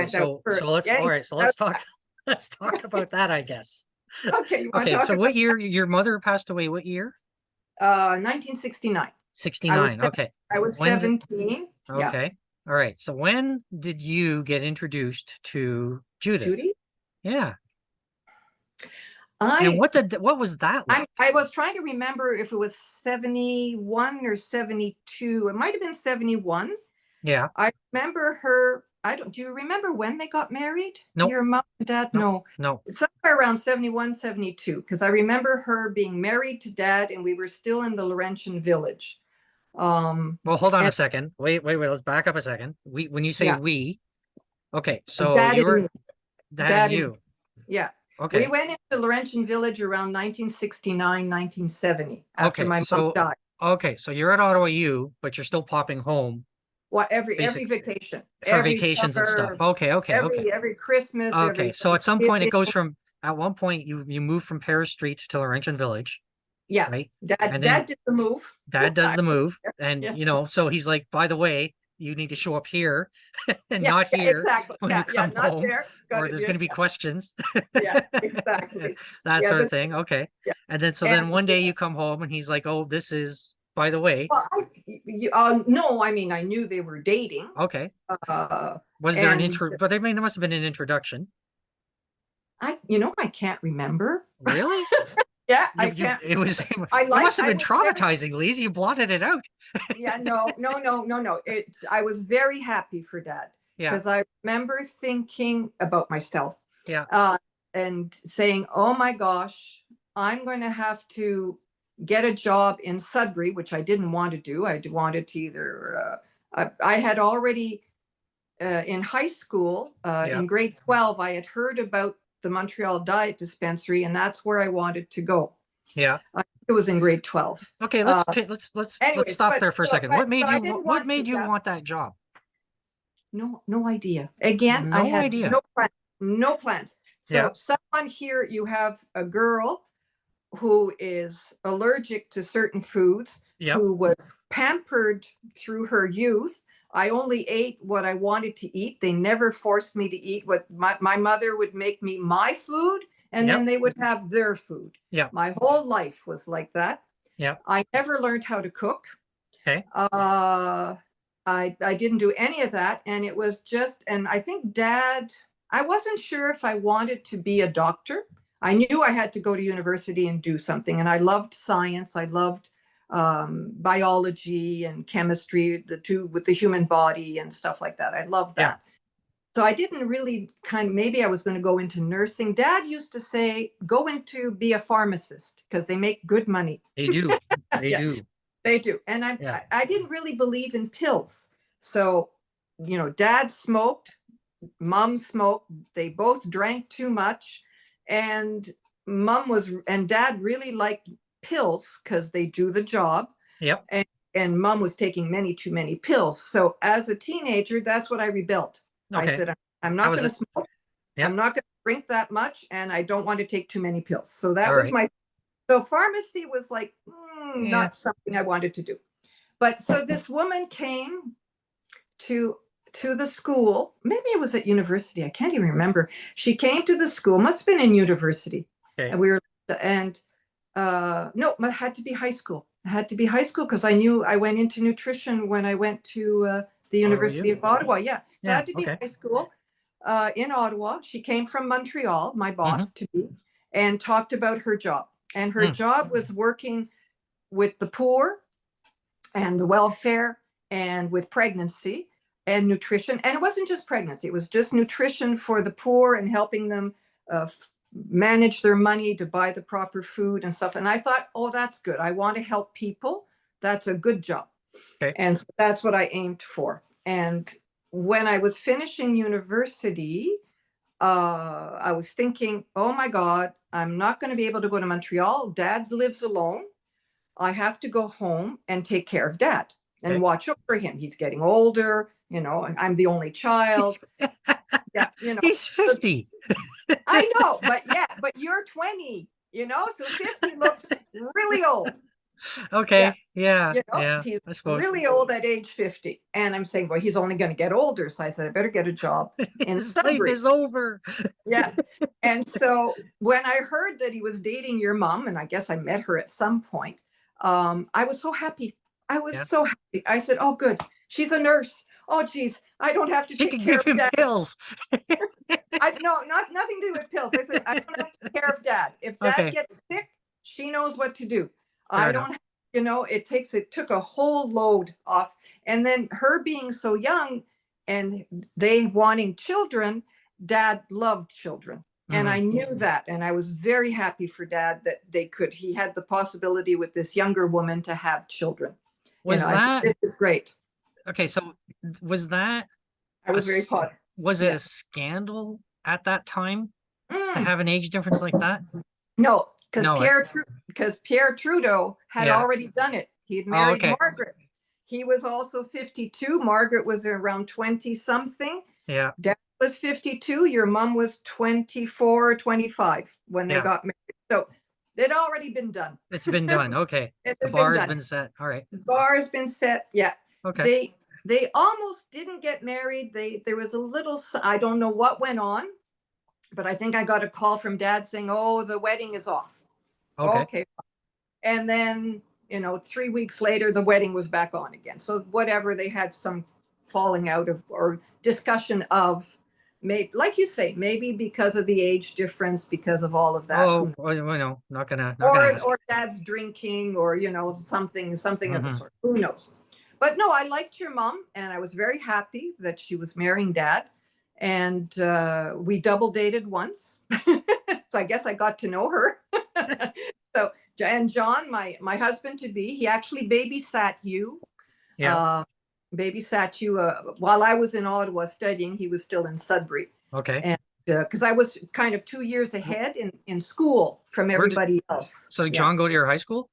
So let's talk. Let's talk about that, I guess. Okay. So what year your mother passed away? What year? 1969. 69. Okay. I was 17. Okay. All right. So when did you get introduced to Judith? Judy? Yeah. And what was that like? I was trying to remember if it was 71 or 72. It might have been 71. Yeah. I remember her. Do you remember when they got married? No. Your mom and dad? No. Somewhere around 71, 72. Because I remember her being married to Dad, and we were still in the Laurentian Village. Well, hold on a second. Wait. Let's back up a second. When you say we, okay, so Dad you were and me. Dad and you. Yeah. Okay. We went into Laurentian Village around 1969, 1970 after my mom died. Okay, so you're at Ottawa U, but you're still popping home. Well, every vacation. For vacations and stuff. Okay. Every Christmas. Okay, so at some point it goes from, at one point you move from Paris Street to Laurentian Village. Yeah. Right? Dad did the move. Dad does the move. And, so he's like, by the way, you need to show up here and not here when you come home, or there's going to be questions. Yeah, exactly. That sort of thing. Okay. Yeah. And then one day you come home and he's like, oh, this is, by the way. Well, no, I mean, I knew they were dating. Okay. Was there an intro? But I mean, there must have been an introduction. I can't remember. Really? Yeah, I can't. It must have been traumatizing, Lise. You blotted it out. Yeah, no. I was very happy for Dad. Yeah. Because I remember thinking about myself. Yeah. And saying, oh my gosh, I'm going to have to get a job in Sudbury, which I didn't want to do. I wanted to either, I had already, in high school, in grade 12, I had heard about the Montreal Diet Dispensary, and that's where I wanted to go. Yeah. It was in grade 12. Okay, let's stop there for a second. What made you want that job? No idea. Again, I had no plans. So someone here, you have a girl who is allergic to certain foods, who was pampered through her youth. I only ate what I wanted to eat. They never forced me to eat what my mother would make me my food, and then they would have their food. Yeah. My whole life was like that. Yeah. I never learned how to cook. Okay. I didn't do any of that. And it was just, and I think Dad, I wasn't sure if I wanted to be a doctor. I knew I had to go to university and do something. And I loved science. I loved biology and chemistry, the two with the human body and stuff like that. I loved that. So I didn't really maybe I was going to go into nursing. Dad used to say, go into be a pharmacist because they make good money. They do. They do. They do. And I didn't really believe in pills. So, Dad smoked, Mom smoked. They both drank too much. And Dad really liked pills because they do the job. Yep. And Mom was taking too many pills. So as a teenager, that's what I rebelled. Okay. I said, I'm not going to smoke. Yep. I'm not going to drink that much. And I don't want to take too many pills. So that was so pharmacy was like, not something I wanted to do. But so this woman came to the school. Maybe it was at university. I can't even remember. She came to the school, must have been in university. Okay. And no, it had to be high school. It had to be high school because I knew I went into nutrition when I went to the University of Ottawa. Yeah. So it had to be high school in Ottawa. She came from Montreal, my boss to be, and talked about her job. And her job was working with the poor and the welfare and with pregnancy and nutrition. And it wasn't just pregnancy. It was just nutrition for the poor and helping them manage their money to buy the proper food and stuff. And I thought, oh, that's good. I want to help people. That's a good job. Okay. And so that's what I aimed for. And when I was finishing university, I was thinking, oh my God, I'm not going to be able to go to Montreal. Dad lives alone. I have to go home and take care of Dad and watch over him. He's getting older, I'm the only child. He's 50. I know, but you're 20, so 50 looks really old. Okay. Yeah. He's really old at age 50. And I'm saying, well, he's only going to get older. So I said, I better get a job in Sudbury. Life is over. Yeah. And so when I heard that he was dating your mom, and I guess I met her at some point, I was so happy. I was so happy. I said, oh, good. She's a nurse. Oh, geez. I don't have to take care of Dad. Pills. No, nothing to do with pills. I said, I don't have to take care of Dad. If Dad gets sick, she knows what to do. I don't, it took a whole load off. And then her being so young and they wanting children, Dad loved children. And I knew that. And I was very happy for Dad that he had the possibility with this younger woman to have children. That, this is great. Okay. So was that, I was very proud. Was it a scandal at that time to have an age difference like that? No, because Pierre Trudeau had already done it. He had married Margaret. He was also 52. Margaret was around 20 something. Yeah. Dad was 52. Your mom was 24 or 25 when they got married. So it already been done. It's been done. Okay. The bar has been set. All right. The bar has been set. Yeah. Okay. They almost didn't get married. There was a little, I don't know what went on, but I think I got a call from Dad saying, oh, the wedding is off. Okay. And then, 3 weeks later, the wedding was back on again. So whatever, they had some falling out of or discussion of, maybe, like you say, maybe because of the age difference, because of all of that. Oh, no, not gonna. Or Dad's drinking, or something of the sort. Who knows? But no, I liked your mom, and I was very happy that she was marrying Dad, and we double dated once. So I guess I got to know her. So, and John, my husband to be, he actually babysat you. Yeah. Babysat you while I was in Ottawa studying. He was still in Sudbury. Okay. And because I was kind of 2 years ahead in school from everybody else. So did John go to your high school?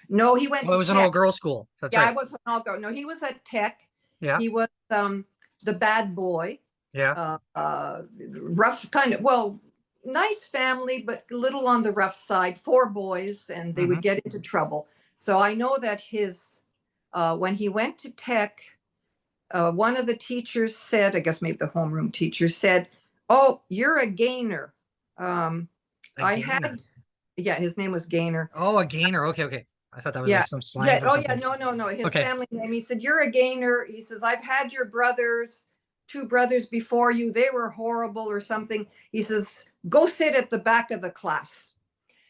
No, he went. It was an all-girls school. That's right. I was an all-girl. No, he was at Tech. Yeah. He was the bad boy. Yeah. Rough kind of, nice family, but a little on the rough side. 4 boys, and they would get into trouble. So I know that his when he went to Tech, one of the teachers said, I guess maybe the homeroom teacher said, "Oh, you're a gainer." A I gainer. had, yeah, his name was Gainer. Oh, a gainer. Okay, okay. I thought that was Yeah. like some Yeah. slang or Oh, yeah. something. No, no, no. His Okay. family name. He said, "You're a gainer." He says, "I've had your brothers, two brothers before you. They were horrible or something." He says, "Go sit at the back of the class."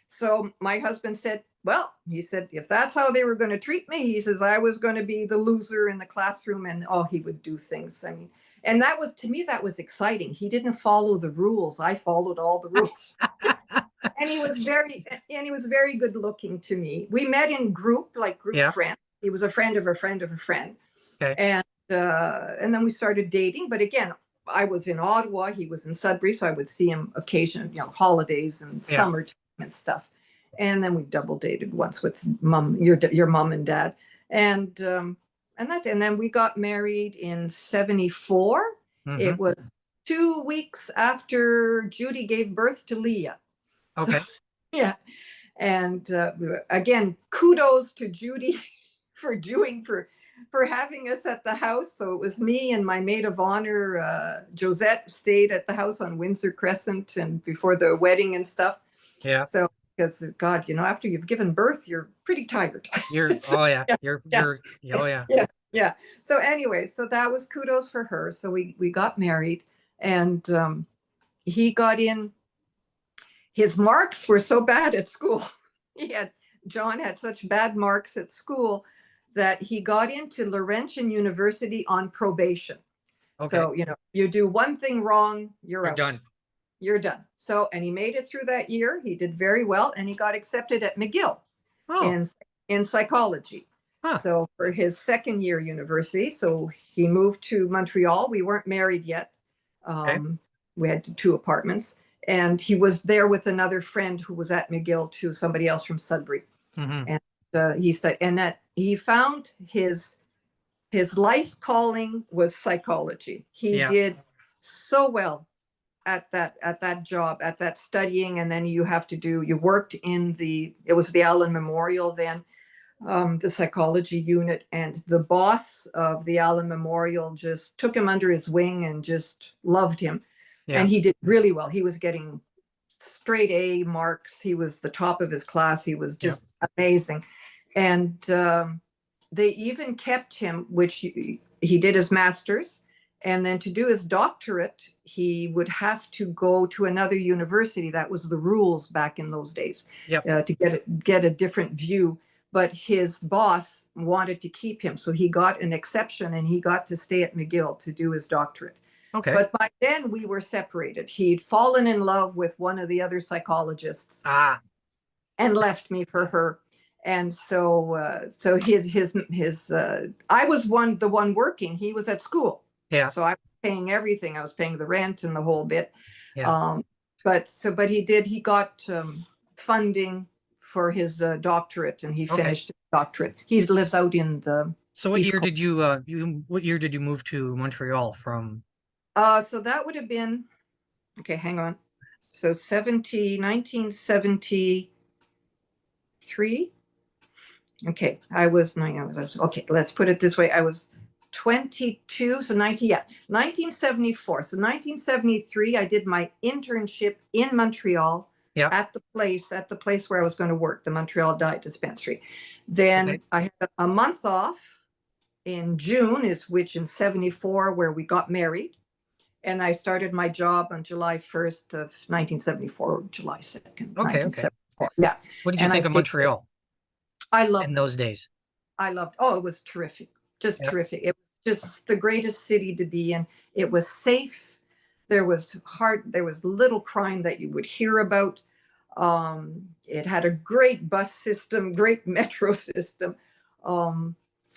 So my husband said, "Well," he said, "if that's how they were going to treat me," he says, "I was going to be the loser in the classroom." And oh, he would do things. I mean, and that was, to me, that was exciting. He didn't follow the rules. I followed all the rules. And he was very good looking to me. We met in group, like group Yeah. friends. He was a friend of a friend of a friend. Okay. And then we started dating. But again, I was in Ottawa, he was in Sudbury, so I would see him occasionally, holidays and Yeah. summertime and stuff. And then we double dated once with your mom and dad. And then we got married in 74. Mm-hmm. It was 2 weeks after Judy gave birth to Leah. So, Okay. yeah. And again, kudos to Judy for having us at the house. So it was me and my maid of honor, Josette, stayed at the house on Windsor Crescent and before the wedding and stuff. Yeah. So because God, after you've given birth, you're pretty tired. You're So, oh yeah. yeah, You're yeah, oh yeah. yeah, yeah. So anyway, so that was kudos for her. So we got married, and he got in. His marks were so bad at school. John had such bad marks at school that he got into Laurentian University on probation. Okay. So, you do one thing wrong, you're You're out. done. You're done. So, and he made it through that year. He did very well, and he got accepted at McGill Oh. in psychology. Huh. So for his second year university, so he moved to Montreal. We weren't married yet. Okay. We had two apartments, and he was there with another friend who was at McGill too, somebody else from Sudbury. Mm-hmm. And he studied, and that he found his life calling was psychology. He Yeah. did so well at that job, at that studying. And then you worked it was the Allen Memorial then, the psychology unit, and the boss of the Allen Memorial just took him under his wing and just loved him. Yeah. And he did really well. He was getting straight A marks. He was the top of his class. He was just amazing. And they even kept him, which he did his master's. And then to do his doctorate, he would have to go to another university. That was the rules back in those days, to get a different view. But his boss wanted to keep him. So he got an exception, and he got to stay at McGill to do his doctorate. Okay. But by then we were separated. He'd fallen in love with one of the other psychologists and left me for her. And so I was the one working. He was at school. Yeah. So I was paying everything. I was paying the rent and the whole bit. Yeah. But he got funding for his doctorate, and he finished his doctorate. He lives out in the. So what year did you move to Montreal from? So that would have been, okay, hang on. So 1973. Okay, I was okay, let's put it this way. I was 22, so 1974. So 1973, I did my internship in Montreal at the place where I was going to work, the Montreal Diet Dispensary. Then I had a month off in June, which in 74, where we got married. And I started my job on July 1st of 1974, July 2nd, 1974. Yeah. What did you think of Montreal? I loved in those days. It was terrific. Just terrific. It was just the greatest city to be in. It was safe. There was little crime that you would hear about. It had a great bus system, great metro system.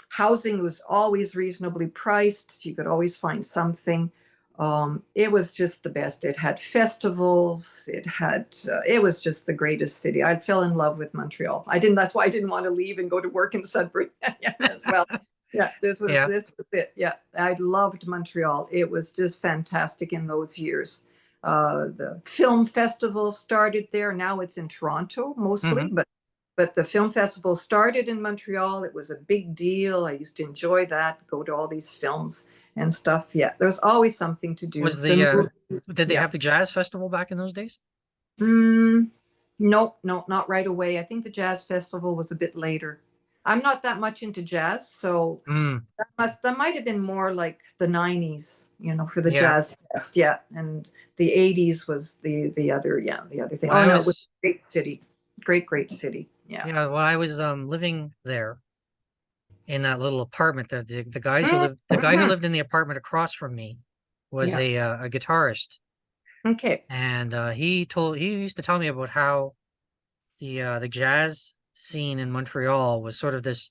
Housing was always reasonably priced. You could always find something. It was just the best. It had festivals. It was just the greatest city. I fell in love with Montreal. That's why I didn't want to leave and go to work in Sudbury as well. Yeah, this was it. Yeah, I loved Montreal. It was just fantastic in those years. The film festival started there. Now it's in Toronto mostly, but but the film festival started in Montreal. It was a big deal. I used to enjoy that, go to all these films and stuff. Yeah, there's always something to do. Was The did they yeah. have the jazz festival back in those days? Nope, no, not right away. I think the jazz festival was a bit later. I'm not that much into jazz, so Mm, that might have been more like the 90s, for the yeah. jazz fest. Yeah, and the 80s was the other, the other thing. When Oh I no, it was was a great city. Great city. Yeah. Yeah, when I was living there in that little apartment, the guy who Mhm. lived in the apartment across from me was Yeah. a guitarist, Okay. and he used to tell me about how the jazz scene in Montreal was sort of this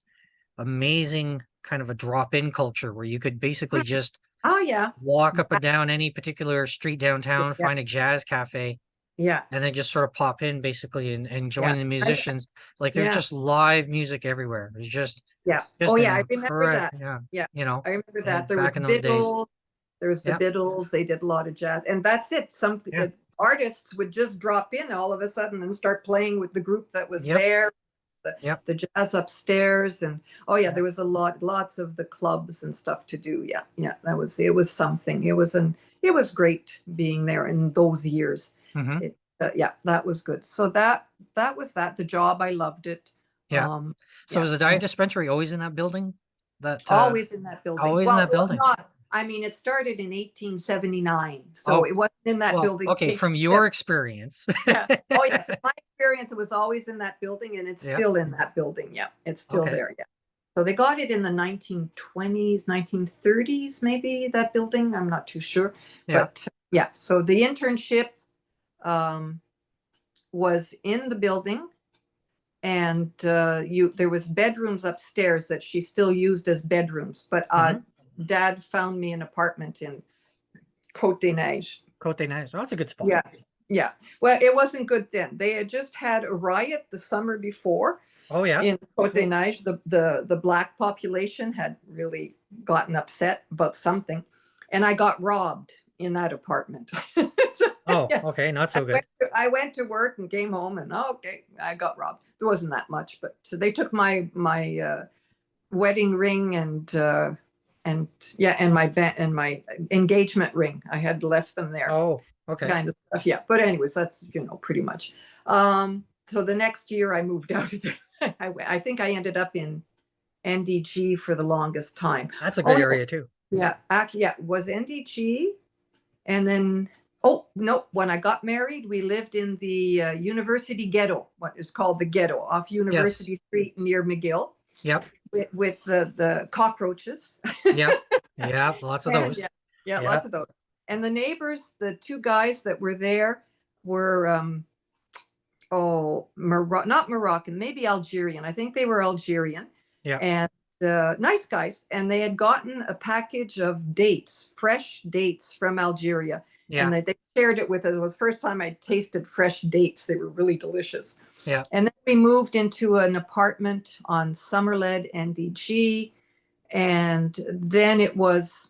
amazing kind of a drop-in culture where you could basically Mm. just Oh yeah. walk up and down any particular street downtown, Yeah. find a jazz cafe, Yeah. and then just sort of pop in basically and Yeah. join the musicians. Like there's Yeah. just live music everywhere. There's Yeah. Oh just an yeah, I remember that. yeah, Yeah. you know, I remember that. and There was back in those days. Biddle, there was the Yeah, Biddles. They did a lot of jazz, and that's it. Some yeah, artists would just drop in all of a sudden and start playing with the group that was yep, there, the, yep, the jazz upstairs, and oh yeah, yep. there was lots of the clubs and stuff to do. Yeah, yeah, it was something. It was great being there in those years. Hmm. Yeah, that was good. So that was that. The job, I loved it. Yeah. So Yeah, was the diet dispensary always in that building? That always in that building. always in Well, that building? not. I mean, it started in 1879, so Oh, it wasn't in that well, building okay, in from 1870. your experience. Yeah. Oh, yes. In my experience, it was always in that building, and it's Yeah. still in that building. Yeah, it's still Okay. there. Yeah. So they got it in the 1920s, 1930s, maybe that building. I'm not too sure, Yeah. but yeah. So the internship um, was in the building, and there was bedrooms upstairs that she still used as bedrooms, but Hmm. Dad found me an apartment in Côte des Neiges. Côte Neiges. Oh, that's a good spot. Yeah, yeah. Well, it wasn't good then. They had just had a riot the summer before Oh yeah. in Côte des Neiges. The black population had really gotten upset about something, and I got robbed in that apartment. So, Oh, yeah, okay, not so good. I went to work and came home, and okay, I got robbed. There wasn't that much, but so they took my wedding ring and yeah, and my engagement ring. I had left them there, Oh, okay. kind of stuff. Yeah, but anyways, that's pretty much. So the next year I moved out of there. I think I ended up in NDG for the longest time. That's a Oh good no, area too. yeah, actually, yeah, it was NDG, and then oh no, when I got married, we lived in the University Ghetto, what is called the Ghetto, off Yes. University Street near McGill, Yep. with the cockroaches. Yep. Yeah. Lots of And those. yeah, yeah, Yeah. lots of those. And the neighbors, the two guys that were there were not Moroccan, maybe Algerian. I think they were Algerian, Yeah. and nice guys. And they had gotten a package of dates, fresh dates from Algeria, Yeah. and they shared it with us. It was the first time I tasted fresh dates. They were really delicious. Yeah. And then we moved into an apartment on Summerled, NDG, and then it was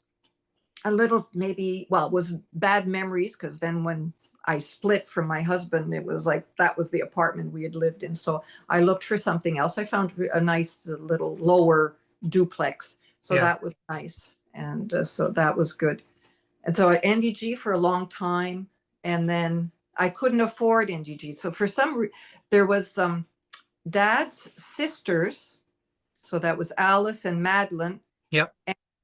a little maybe, well, it was bad memories, because then when I split from my husband, it was like that was the apartment we had lived in. So I looked for something else. I found a nice little lower duplex. So Yeah. that was nice. And so that was good. And so at NDG for a long time. And then I couldn't afford NDG. So for there was some Dad's sisters. So that was Alice and Madeline Yep.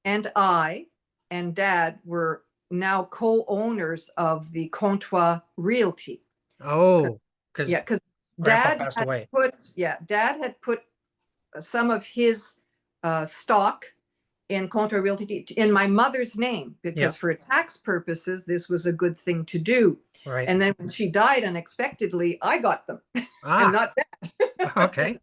and I and Dad were now co-owners of the Comptoir Realty. Oh, because Yeah, because Grandpa passed away. Dad had put some of his stock in Comptoir Realty in my mother's name, because Yep. for tax purposes, this was a good thing to do. Right. And then when she died unexpectedly, I got them and Ah. not Dad. Okay.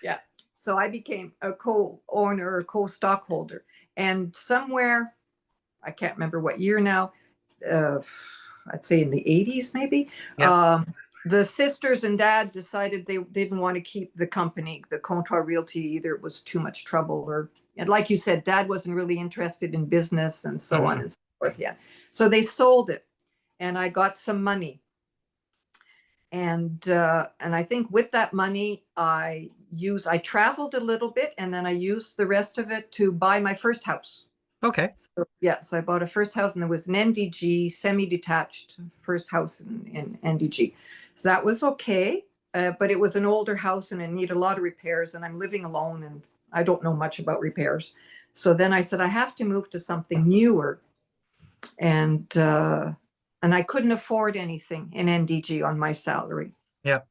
Yeah. So I became a co-owner or co-stockholder. And somewhere, I can't remember what year now, I'd say in the 80s maybe, Yep. the sisters and Dad decided they didn't want to keep the company, the Comptoir Realty, either. It was too much trouble, and like you said, Dad wasn't really interested in business and so on Mhm. and so forth. Yeah. So they sold it, and I got some money. And I think with that money, I traveled a little bit, and then I used the rest of it to buy my first house. Okay. So yeah, so I bought a first house, and it was an NDG semi-detached first house in NDG. So that was okay, but it was an older house and it needed a lot of repairs, and I'm living alone and I don't know much about repairs. So then I said I have to move to something newer, and I couldn't afford anything in NDG on my salary. Yeah.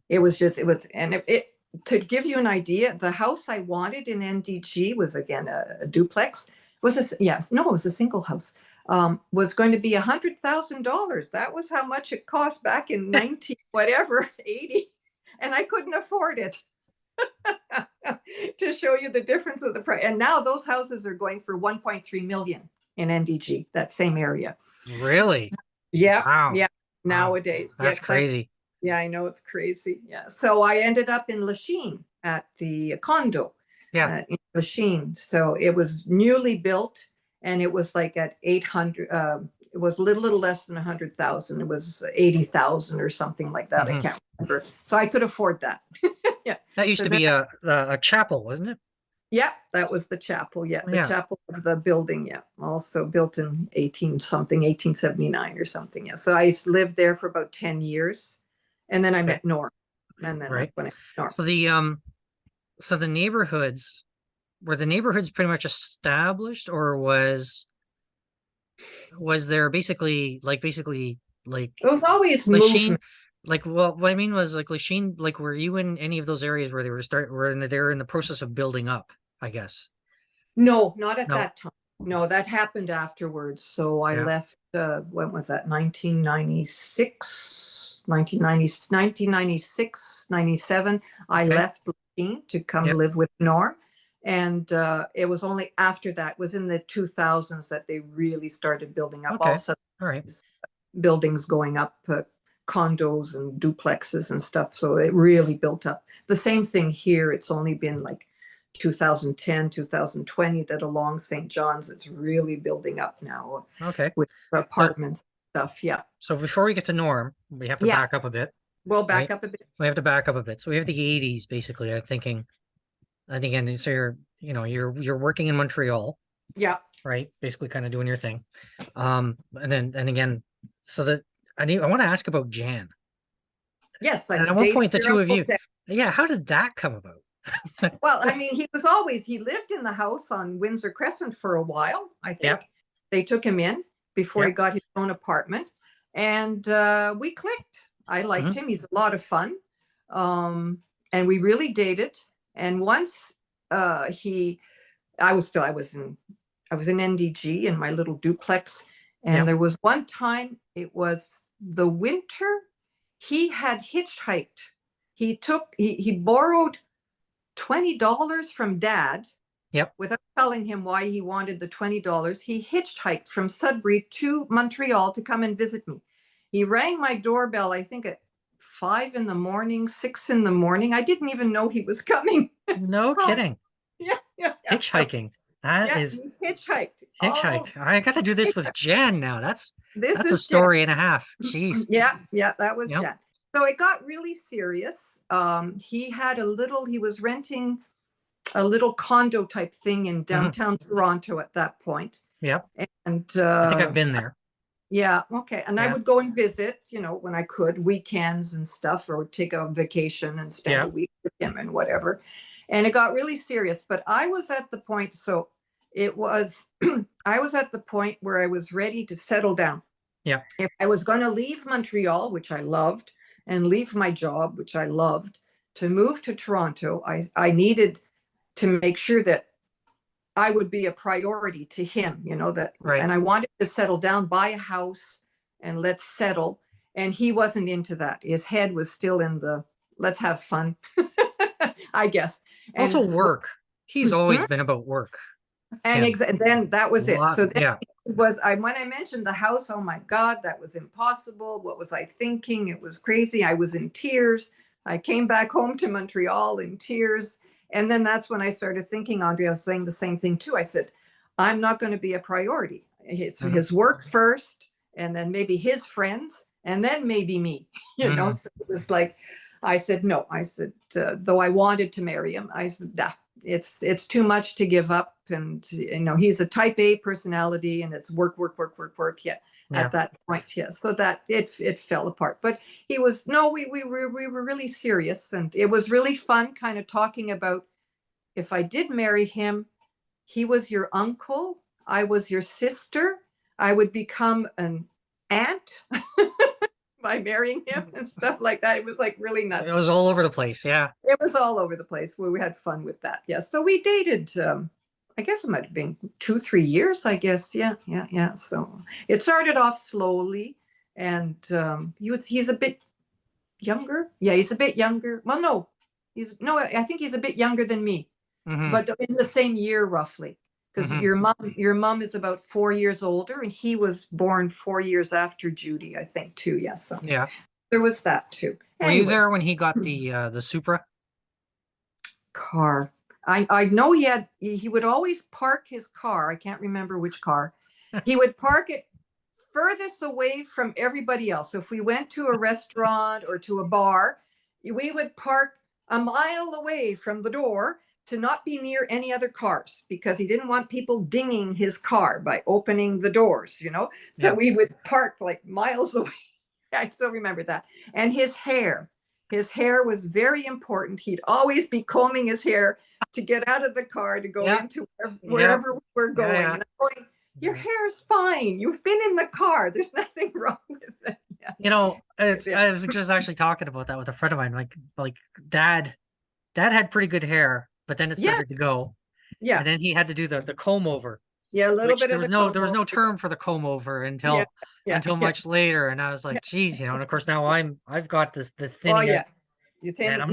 It was just, it was, and it to give you an idea, the house I wanted in NDG was again a duplex. Was a yes, no, it was a single house. Was going to be $100,000. That was how much it cost back in 19 whatever 80, and I couldn't afford it. To show you the difference of the price. And now those houses are going for 1.3 million in NDG, that same area. Really? Yeah. Wow. Yeah. Wow. Nowadays. That's crazy. Yeah, I know, it's crazy. Yeah. So I ended up in Lachine at the condo. Yeah. In Lachine. So it was newly built, and it was like at 800. It was a little less than 100,000. It was 80,000 or something like that. I can't remember. So I could afford that. Yeah. That used to be a chapel, wasn't it? Yeah, that was the chapel. Yeah, the chapel of the building. Yeah, also built in 1879 or something. Yeah, so I lived there for about 10 years, and then I met Norm, and then right. that's when I met Norm. So the neighborhoods, were the neighborhoods pretty much established, or was there basically like it was always Lachine? movement. Like, well, what I mean was like Lachine. Like, were you in any of those areas where they were in the process of building up? I guess. No, not at No. that time. No, that happened afterwards. So I left, when was that? 1996, 1996, 97. I left Lachine to come live with Norm. And it was only after that, it was in the 2000s, that they really started building up. Also, all right. Buildings going up, condos and duplexes and stuff. So it really built up. The same thing here. It's only been like 2010, 2020 that along St. John's, it's really building up now. Okay. With apartments stuff. Yeah. So before we get to Norm, we have to back up a bit. We'll back up a bit. We have to back up a bit. So we have the 80s, basically. I'm thinking, and again, so you're working in Montreal. Yeah. Right. Basically kind of doing your thing. And again, so that I want to ask about Jan. Yes. And at one point, the two of you, how did that come about? Well, I mean, he lived in the house on Windsor Crescent for a while. I think they took him in before he got his own apartment, and we clicked. I liked him. He's a lot of fun. And we really dated. And once I was in NDG in my little duplex. And there was one time, it was the winter, he had hitchhiked. He borrowed $20 from Dad. Without telling him why he wanted the $20. He hitchhiked from Sudbury to Montreal to come and visit me. He rang my doorbell, I think at 5 in the morning, 6 in the morning. I didn't even know he was coming. No kidding. Yeah. Hitchhiking. That is hitchhiked. I got to do this with Jan now. That's a story and a half. Jeez. Yeah, that was Jan. So it got really serious. He was renting a little condo type thing in downtown Toronto at that point. Yep. And I think I've been there. Yeah. Okay. And I would go and visit, when I could, weekends and stuff, or take a vacation and spend a week with him and whatever. And it got really serious. But I was at the point, I was at the point where I was ready to settle down. Yeah. If I was going to leave Montreal, which I loved, and leave my job, which I loved, to move to Toronto, I needed to make sure that I would be a priority to him, and I wanted to settle down, buy a house, and let's settle. And he wasn't into that. His head was still in the let's have fun, I guess. And also work. He's always been about work. And then that was it. So then when I mentioned the house, oh my God, that was impossible. What was I thinking? It was crazy. I was in tears. I came back home to Montreal in tears. And then that's when I started thinking, Andrea was saying the same thing too. I said, I'm not going to be a priority. His work first, and then maybe his friends, and then maybe me, So it was like, I said, no, I said, though I wanted to marry him, I said, nah, it's too much to give up. And, he's a type A personality, and it's work, work, work, work, work. Yeah. At that point. Yeah. So that it fell apart, but we were really serious, and it was really fun kind of talking about, if I did marry him, he was your uncle, I was your sister, I would become an aunt by marrying him and stuff like that. It was like really nuts. It was all over the place. Yeah. It was all over the place. We had fun with that. Yeah. So we dated, I guess it might have been 2-3 years, I guess. Yeah. So it started off slowly, and he's a bit younger. Yeah, he's a bit younger. Well, no, I think he's a bit younger than me, but in the same year roughly. Because your mom is about 4 years older, and he was born 4 years after Judy, I think, too. Yeah. So yeah, there was that too. Were you there when he got the Supra car? I know he would always park his car. I can't remember which car. He would park it furthest away from everybody else. So if we went to a restaurant or to a bar, we would park a mile away from the door to not be near any other cars, because he didn't want people dinging his car by opening the doors, So we would park like miles away. I still remember that. And his hair was very important. He'd always be combing his hair to get out of the car to go into wherever we were going. And I'm going, your hair's fine. You've been in the car. There's nothing wrong with it. Yeah. I was just actually talking about that with a friend of mine. Like dad had pretty good hair, but then it started to go. Yeah. And then he had to do the comb over. Yeah, a little bit. There was no term for the comb over until much later, and I was like, geez, and of course now I've got the thinning. Oh yeah. And I'm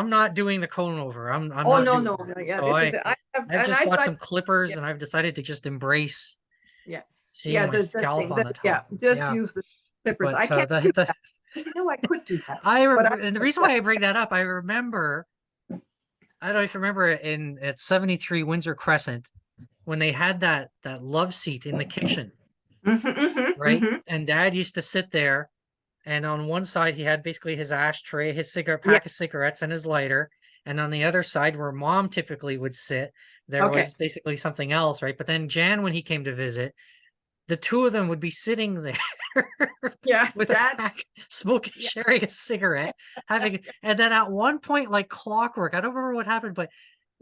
not doing the comb over. I'm no. Yeah. So I've just bought some clippers, and I've decided to just embrace. Yeah. Seeing my scalp on the top. Yeah. Just use the clippers. I can't do that. I could do that. And the reason why I bring that up, I remember. I don't know if you remember it at 73 Windsor Crescent, when they had that love seat in the kitchen, right? And Dad used to sit there, and on one side he had basically his ashtray, his pack of cigarettes, and his lighter, and on the other side, where Mom typically would sit, there was basically something else, right? But then Jan, when he came to visit, the two of them would be sitting there with a pack, smoking, sharing a cigarette, and then at one point, like clockwork, I don't remember what happened, but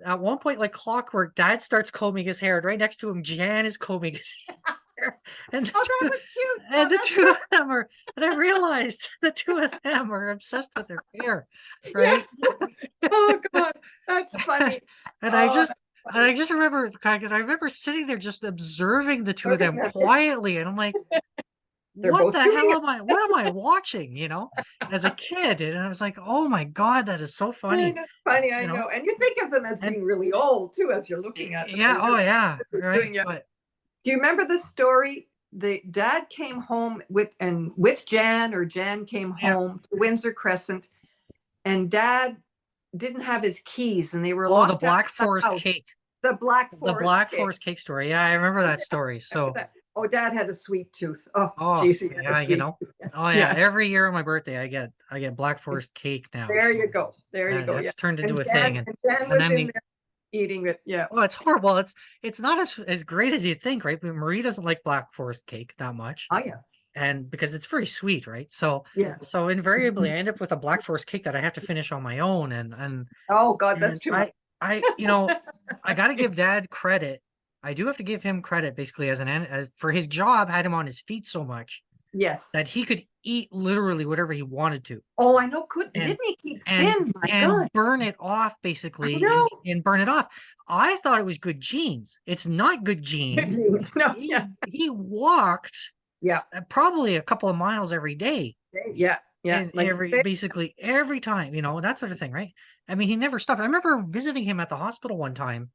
at one point, like clockwork, Dad starts combing his hair, and right next to him, Jan is combing his hair. And that was cute. And the two of them are, and I realized the two of them are obsessed with their hair, right? Oh God, that's funny. And I just remember, because I remember sitting there just observing the two of them quietly, and I'm like, what the hell am I watching, as a kid? And I was like, oh my God, that is so funny. Funny, I know. And you think of them as being really old too, as you're looking at them. Yeah, right. But, do you remember the story? The Dad came home with Jan, or Jan came home to Windsor Crescent, and Dad didn't have his keys, and they were locked. The Black Forest cake. The Black Forest cake story. Yeah, I remember that story. So. Oh, Dad had a sweet tooth. Oh, geez, every year on my birthday, I get Black Forest cake now. There you go. It's turned into a thing. And Dan was in there eating it. Yeah. Well, it's horrible. It's not as great as you'd think, right? But Marie doesn't like Black Forest cake that much. Oh yeah. And because it's very sweet, right? So So invariably, I end up with a Black Forest cake that I have to finish on my own. And oh God, that's too much. I got to give Dad credit. I do have to give him credit, basically, for his job had him on his feet so much. Yes. That he could eat literally whatever he wanted to. Oh, I know. Didn't he keep thin? And burn it off, basically, and burn it off. I thought it was good genes. It's not good genes. No. He walked probably a couple of miles every day. Yeah. And basically every time, that sort of thing, right? I mean, he never stopped. I remember visiting him at the hospital one time.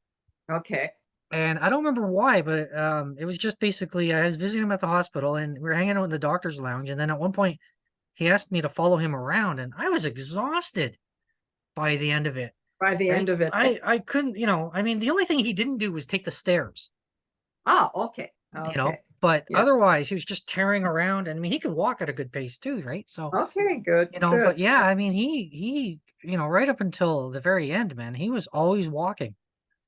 Okay. And I don't remember why, but it was just basically I was visiting him at the hospital, and we were hanging out in the doctor's lounge. And then at one point, he asked me to follow him around, and I was exhausted by the end of it. End of it, I couldn't. I mean, the only thing he didn't do was take the stairs. Oh, okay. But Yeah. otherwise, he was just tearing around. And I mean, he could walk at a good pace too, right? So, Okay, good, you know, good. but yeah, I mean, he, you know, right up until the very end, man, he was always walking,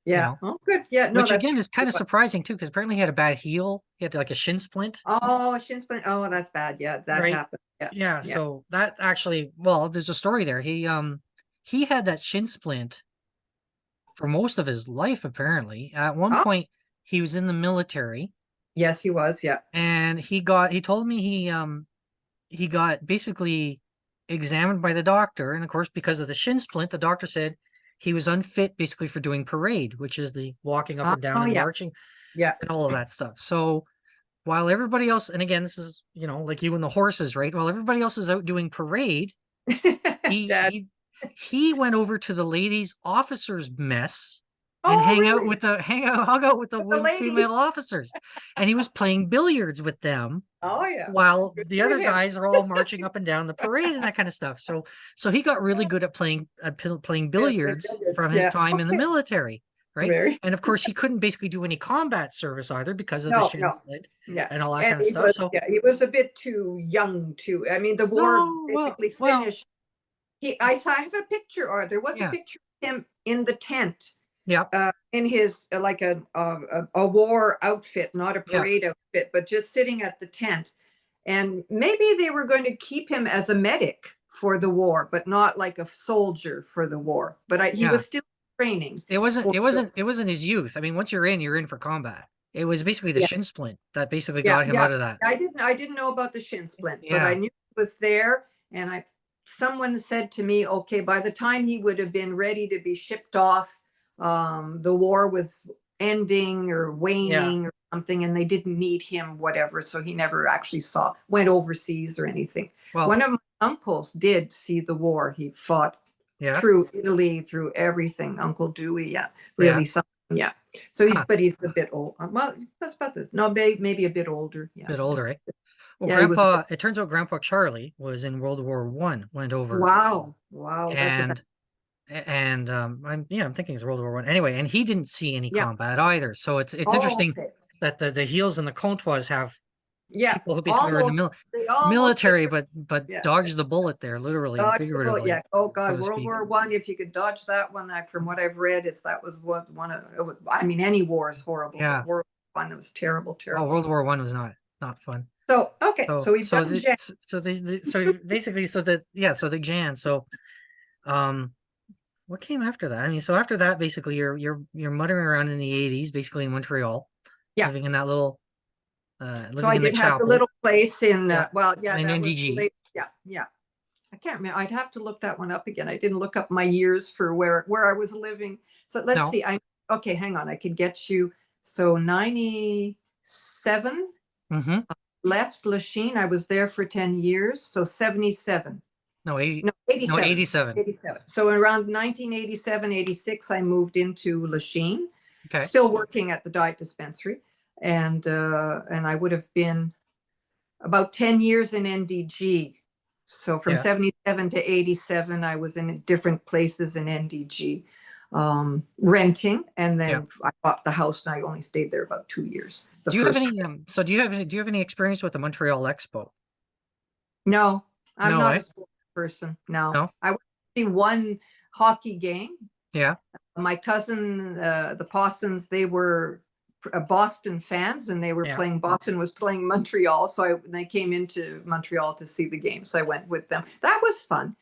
you Yeah. know, Oh, good. Yeah. No, which that's again true. is kind of surprising too, because apparently he had a bad heel. He had like a shin splint, Oh, shin splint. Oh, that's bad. Yeah, that right? happened. Yeah. Yeah. Yeah. So that actually, well, there's a story there. He had that shin splint for most of his life, apparently. At one Oh, point, he was in the military yes, he was. Yeah. and he told me he got basically examined by the doctor. And of course, because of the shin splint, the doctor said he was unfit basically for doing parade, which is the walking up and down Oh, and yeah. marching Yeah. and all of that stuff. So while everybody else, and again, this is, you know, like you and the horses, right? While everybody else is out doing parade, he Dad. he he went over to the ladies officers mess and Oh, really? hung out with the With the female ladies. officers, and he was playing billiards with them Oh, yeah. while Good the for other him. guys are all marching up and down the parade and that kind of stuff. So he got really good at playing With billiards billiards. from his Yeah. time in the Okay. military, right? Very. And of course, he couldn't basically do any combat service either because of the No, shin no. splint Yeah. and all that And kind of he stuff. was, So yeah, he was a bit too young to, I mean, the war no, basically well, finished. I have a picture, or there was a yeah, picture of him in the tent, yeah, in his like a war outfit, not a yeah, parade outfit, but just sitting at the tent. And maybe they were going to keep him as a medic for the war, but not like a soldier for the war. But he yeah. was still training It wasn't for. it wasn't it wasn't his youth. I mean, once you're in for combat. It was basically the Yeah, shin splint that basically yeah, got him yeah. out of that. I didn't know about the shin splint, but I Yeah, knew it was there. And someone said to me, okay, by the time he would have been ready to be shipped off, the war was ending or yeah. waning or something, and they didn't need him, whatever. So he never actually went overseas or anything. Well, One of my uncles did see the war. He fought yeah, through Italy, through everything. Uncle Dewey, yeah, yeah. really something, yeah. So Huh. but he's a bit old. Well, what's about this? No, maybe a bit older. Yeah, Bit older, just eh? Well, yeah. He was. it turns out Grandpa Charlie was in World War One, went over Wow, wow, that's a bad. and I'm thinking it's World War One. Anyway, and he didn't see any Yeah. combat either. So it's Oh, interesting okay. that the heels and the Contois have Yeah, people who basically were in the almost. They almost military, there. but Yeah, dodged the bullet there, literally and dodge the bullet. figuratively, Yeah. Oh so God, to World speak. War One. If you could dodge that one, from what I've read, that was one of. I mean, any war is horrible, but Yeah. World War One was terrible, Oh, terrible. World War One was not fun. So okay, so we've done Jan. So basically, so the Jan. So um, what came after that? I mean, so after that, basically, you're muttering around in the '80s, basically in Montreal, Yeah. living in that little, So living I in the did have the chapel. little place in. Yeah, Well, yeah, in that was NDG. late. Yeah, yeah. I can't remember. I'd have to look that one up again. I didn't look up my years for where I was living. So let's No. see. Okay, hang on. I could get you. So 97 Mm-hmm. left Lachine. I was there for 10 years. So 77. No, 80. No, No, 87. 87. 87. So around 1987, 86, I moved into Lachine, Okay. still working at the diet dispensary. And I would have been about 10 years in NDG. So from Yeah. 77 to 87, I was in different places in NDG, renting. And Yeah. then I bought the house and I only stayed there about 2 years. The Do you have first. any? So do you have any experience with the Montreal Expo? No, I'm No not way. a sports person. No, No. I went to see one hockey game. Yeah. My cousin, the Possons, they were Boston fans, and they were Yeah. playing. Boston was playing Montreal, so they came into Montreal to see the game. So I went with them. That was fun.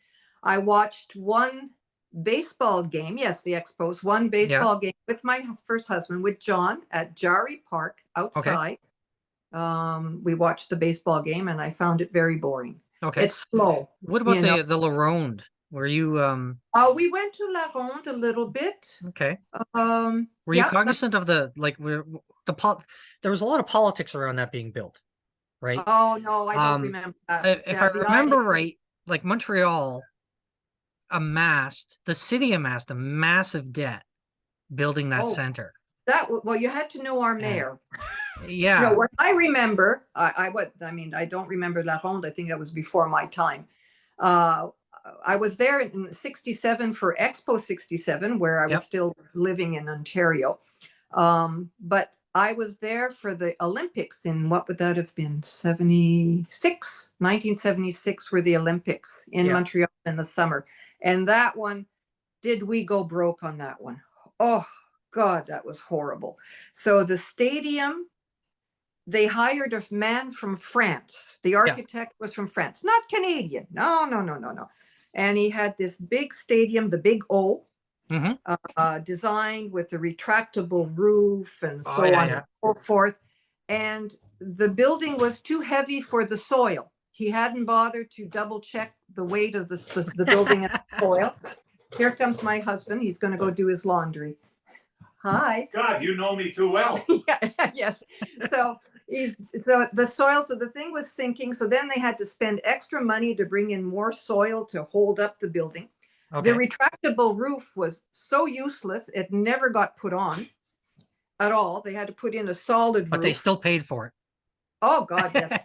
I watched one baseball game. Yes, the Expos. One Yeah. baseball game with my first husband, with John, at Jari Park Okay. outside. We watched the baseball game, and I found it very boring. Okay. It's slow, What about you know. the La Ronde? Were you We went to La Ronde a little bit. okay? Were you Yeah. cognizant of there was a lot of politics around that being built, right? Oh no, I don't remember that. If Yeah, I remember right, like Montreal the city amassed a massive debt building that oh, center. well, you had to know our And mayor. No, yeah, what I remember, I mean, I don't remember La Ronde. I think that was before my time. I was there in 67 for Expo 67, where I was yep, still living in Ontario. But I was there for the Olympics in what would that have been? 76, 1976 were the Olympics in Montreal in the summer. And that one, did we go broke on that one? Oh, God, that was horrible. So the stadium, they hired a man from France. The architect was from France, not Canadian. No, no, no, no, no. And he had this big stadium, the Big O, designed with a retractable roof and so on and so forth. And the building was too heavy for the soil. He hadn't bothered to double check the weight of the building and the soil. Here comes my husband. He's going to go do his laundry. Hi. God, you know me too well. Yes. So the soil, so the thing was sinking. So then they had to spend extra money to bring in more soil to hold up the building. The retractable roof was so useless, it never got put on at all. They had to put in a solid roof. But they still paid for it. Oh, God, yes.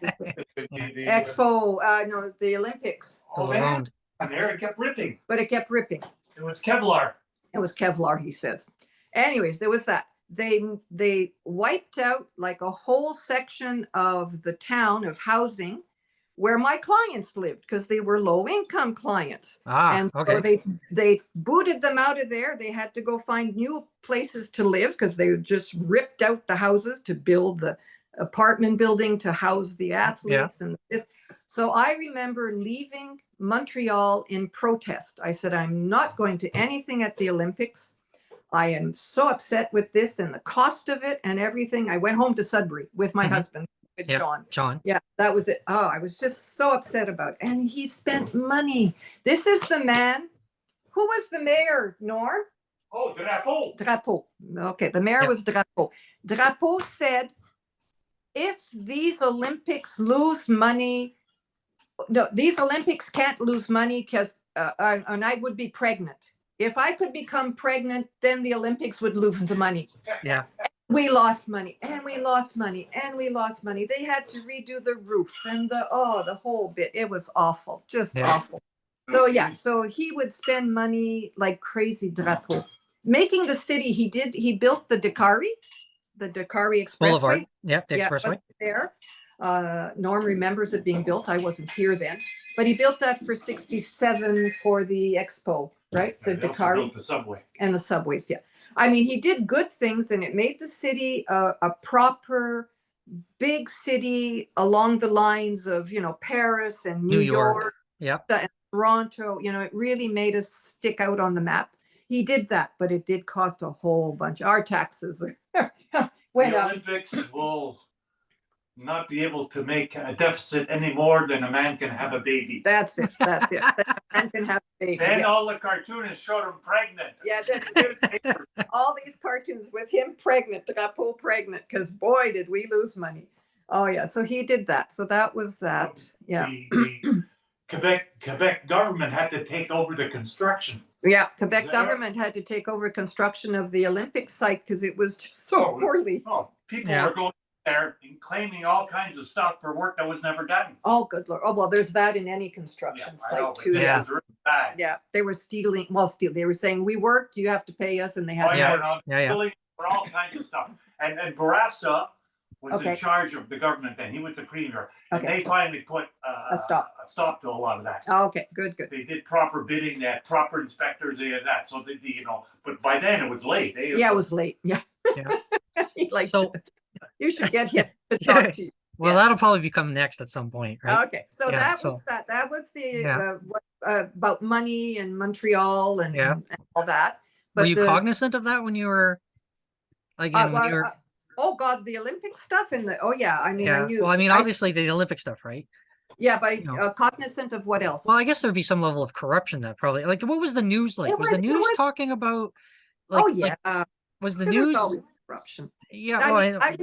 Expo, no, the Olympics. Oh, man. And there it kept ripping. But it kept ripping. It was Kevlar. It was Kevlar, he says. Anyways, there was that. They wiped out like a whole section of the town of housing where my clients lived because they were low income clients. And so they booted them out of there. They had to go find new places to live because they just ripped out the houses to build the apartment building to house the athletes and this. So I remember leaving Montreal in protest. I said, I'm not going to anything at the Olympics. I am so upset with this and the cost of it and everything. I went home to Sudbury with my husband, with John. Yeah, that was it. Oh, I was just so upset about it. And he spent money. This is the man. Who was the mayor, Norm? Oh, Drapeau. Drapeau. Okay, the mayor was Drapeau. Drapeau said, if these Olympics lose money, no, these Olympics can't lose money because, and I would be pregnant. If I could become pregnant, then the Olympics would lose the money. Yeah. We lost money and we lost money and we lost money. They had to redo the roof and the whole bit. It was awful, just awful. So so he would spend money like crazy, Drapeau. Making the city, he built the Dakari Expressway. Boulevard. Yep, the expressway. There. Norm remembers it being built. I wasn't here then. But he built that for 67 for the Expo, right? The Dakari. Built the subway. And the subways, I mean, he did good things and it made the city a proper big city along the lines of, Paris and New York. And Toronto. It really made us stick out on the map. He did that, but it did cost a whole bunch. Our taxes went up. The Olympics will not be able to make a deficit any more than a man can have a baby. That's it. A man can have a baby. Then all the cartoonists showed him pregnant. Yeah, there's all these cartoons with him pregnant, Drapeau pregnant, because boy, did we lose money. Oh, yeah. So he did that. So that was that. Yeah. The Quebec government had to take over the construction. Yeah, Quebec government had to take over construction of the Olympic site because it was just so poorly. People were going there and claiming all kinds of stuff for work that was never done. Oh, good Lord. Oh, well, there's that in any construction site too. Was really bad. Yeah, they were stealing. Well, they were saying, we worked, you have to pay us. And they had for all kinds of stuff. And Bourassa was in charge of the government then. He was the premier. And they finally put a stop to a lot of that. Oh, okay, good. They did proper bidding, they had proper inspectors, they had that. So, but by then it was late. It was late. Yeah. You should get him to talk to you. Well, that'll probably become next at some point, right? Okay, so that was the about money and Montreal and all that. But were you cognizant of that when you were oh God, the Olympic stuff and I knew. Well, obviously the Olympic stuff, right? Yeah, but cognizant of what else? Well, I guess there'd be some level of corruption that probably what was the news like? Was the news talking about? Was the news corruption? Yeah,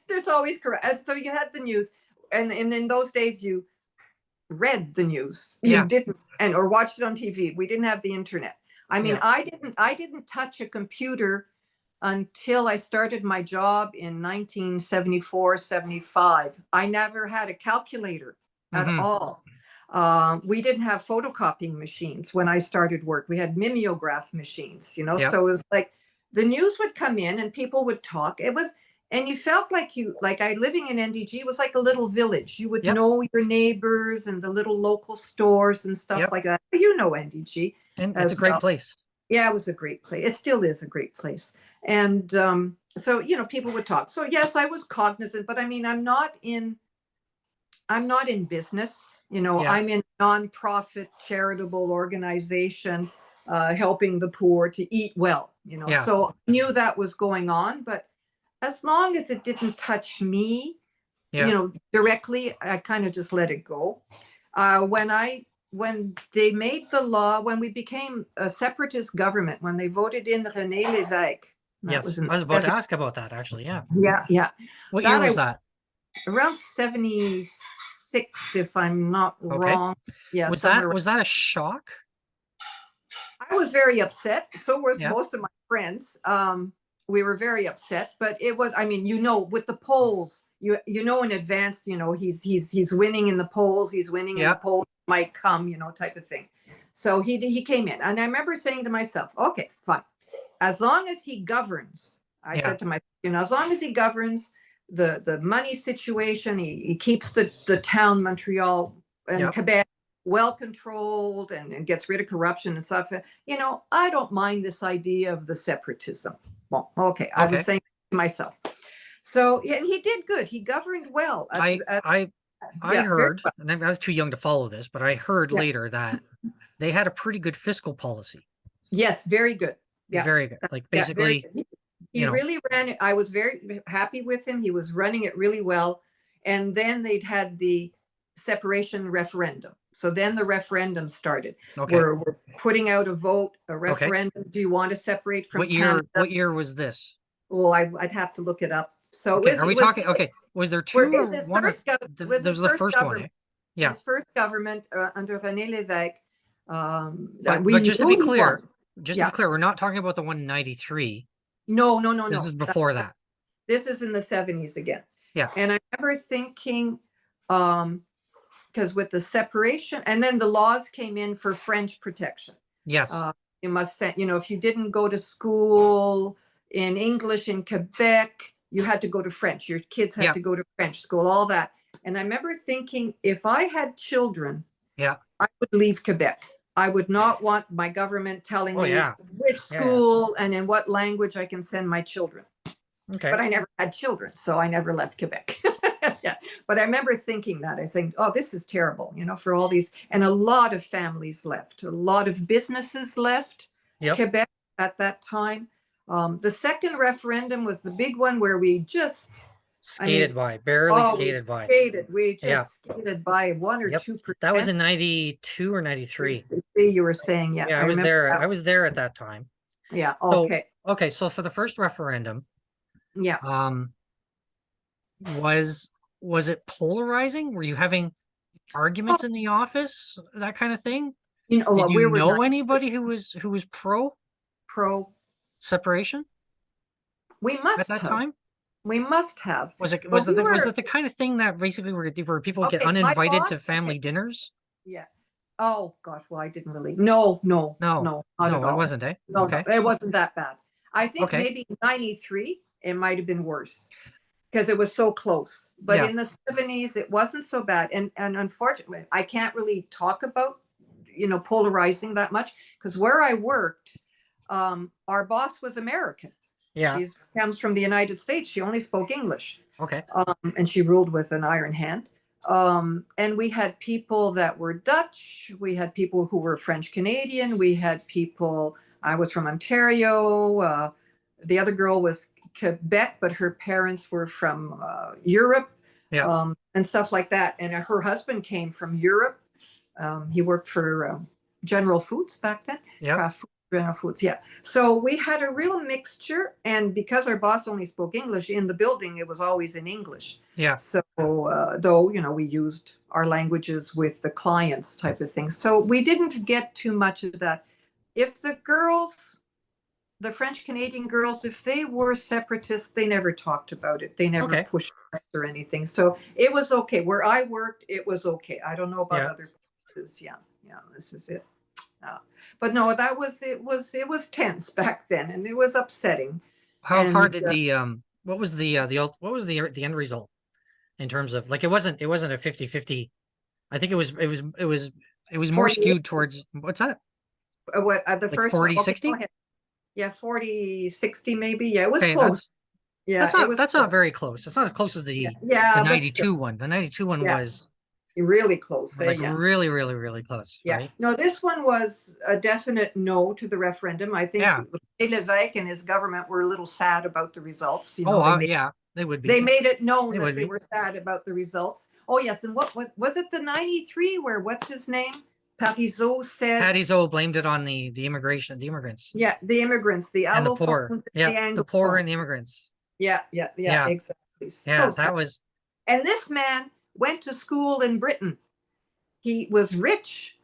there's always correct. So you had the news, and in those days you read the news. You didn't or watched it on TV. We didn't have the internet. I didn't touch a computer until I started my job in 1974, 75. I never had a calculator at all. We didn't have photocopying machines when I started work. We had mimeograph machines, so it was like the news would come in and people would talk. It And you felt like living in NDG was like a little village. You would Yep. know your neighbors and the little local stores and stuff Yep. like that. You know NDG. And it's a great place. Yeah, it was a great place. It still is a great place. And so, people would talk. So yes, I was cognizant, but I mean, I'm not in business. I'm in a nonprofit charitable organization, helping the poor to eat well, so I knew that was going on, but as long as it didn't touch me, directly, I kind of just let it go. When they made the law, when we became a separatist government, when they voted in René Lévesque. Yes, I was about to ask about that, actually. Yeah. Yeah. What year was that? Around 76, if I'm not wrong. Yeah. Was that a shock? I was very upset. So was most of my friends. We were very upset, but it was, I mean, with the polls, in advance, he's winning in the polls, in the polls, might come, type of thing. So he came in, and I remember saying to myself, okay, fine. As long as he governs, I said to myself, as long as he governs the money situation, he keeps the town, Montreal and Quebec, well controlled and gets rid of corruption and stuff. I don't mind this idea of the separatism. Well, okay. I was saying to myself. So, and he did good. He governed well. I heard, well. And I was too young to follow this, but I heard later that they had a pretty good fiscal policy. Yes, very good. Yeah. Very good. Like basically, he really ran it. I was very happy with him. He was running it really well. And then they'd had the separation referendum. So then the referendum started. Okay. We're putting out a vote, a referendum. Okay. Do you want to separate from Canada? What year was this? Oh, I'd have to look it up. So are we talking? Okay, was there two or one? There was the first one. Eh? Yeah, his first government under René Lévesque. But just to be clear, we're not talking about the 193. No. This is before that. This is in the 70s again. Yeah, and I remember thinking, because with the separation, and then the laws came in for French protection. Yes. You must send, if you didn't go to school in English in Quebec, you had to go to French. Your kids had to go to French school, all that. And I remember thinking, if I had children, I would leave Quebec. I would not want my government telling me which school and in what language I can send my children. Okay. But I never had children, so I never left Quebec. But I remember thinking that. I think, oh, this is terrible, for all these. And a lot of families left. A lot of businesses left Quebec at that time. The second referendum was the big one where we just barely skated by. We just skated by 1 or 2%. That was in 92 or 93. You were saying, Yeah, I was there. I was there at that time. Yeah. Okay. So for the first referendum, was it polarizing? Were you having arguments in the office, that kind of thing? Did you know anybody who was pro separation? We must at that time. We must have. Was it the kind of thing that basically where people get uninvited to family dinners? Yeah. Oh gosh, well, I didn't really. No, it wasn't. No, okay. No, it wasn't that bad. I think maybe 93, it might have been worse because it was so close. But in the 70s, it wasn't so bad. And unfortunately, I can't really talk about polarizing that much because where I worked, our boss was American. Yeah. She comes from the United States. She only spoke English. Okay. And she ruled with an iron hand. And we had people that were Dutch. We had people who were French Canadian. We had people, I was from Ontario. The other girl was Quebec, but her parents were from Europe and stuff like that. And her husband came from Europe. He worked for General Foods back then. Yeah. General Foods, So we had a real mixture, and because our boss only spoke English in the building, it was always in English. Yeah. So though we used our languages with the clients, type of thing. So we didn't get too much of that. If the girls, the French Canadian girls, if they were separatists, they never talked about it. They never pushed us or anything. So it was okay. Where I worked, it was okay. I don't know about other places. Yeah. This is it. But no, it was tense back then, and it was upsetting. How far did the what was what was the end result in terms of, like, it wasn't a 50-50. I think it was more 48. skewed towards, what's that? What the Like first one? 40-60? Go ahead. Yeah, 40-60 maybe. Yeah, it was Okay, close. Yeah, it was that's close. not very close. It's not as close as Yeah, the yeah, but 92 still, one. The 92 one yeah, was really close. like Yeah. really, really, really close, Yeah. right? No, this one was a definite no to the referendum. I think Yeah. Levesque and his government were a little sad about the results. You Oh, know, yeah, they would be. they made it known They that would they be. were sad about the results. Oh yes, and what was it the 93 where what's his name? Parizeau said Patty Zoe blamed it on the immigrants. yeah, the immigrants, the And the poor. allophones, Yeah, the the poor anglophones. and the immigrants. Yeah, Yeah, exactly. yeah, So sad. that was. And this man went to school in Britain. He was rich.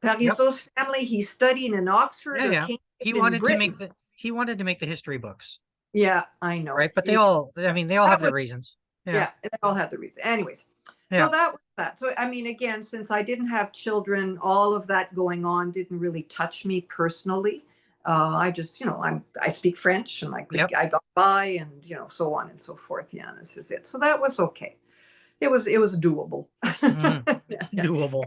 Yep. Parizeau's family, he studied in Oxford Yeah, or yeah. Cambridge He in wanted to Britain. make he wanted to make the history books, Yeah, I know. right? But they all, I mean, they all have their reasons. Yeah, they all had the reason. Anyways, Yeah. so that was that. So I mean, again, since I didn't have children, all of that going on didn't really touch me personally. I just, I speak French and Yep. I got by and so on and so forth. Yeah, this is it. So that was okay. It was doable. Doable.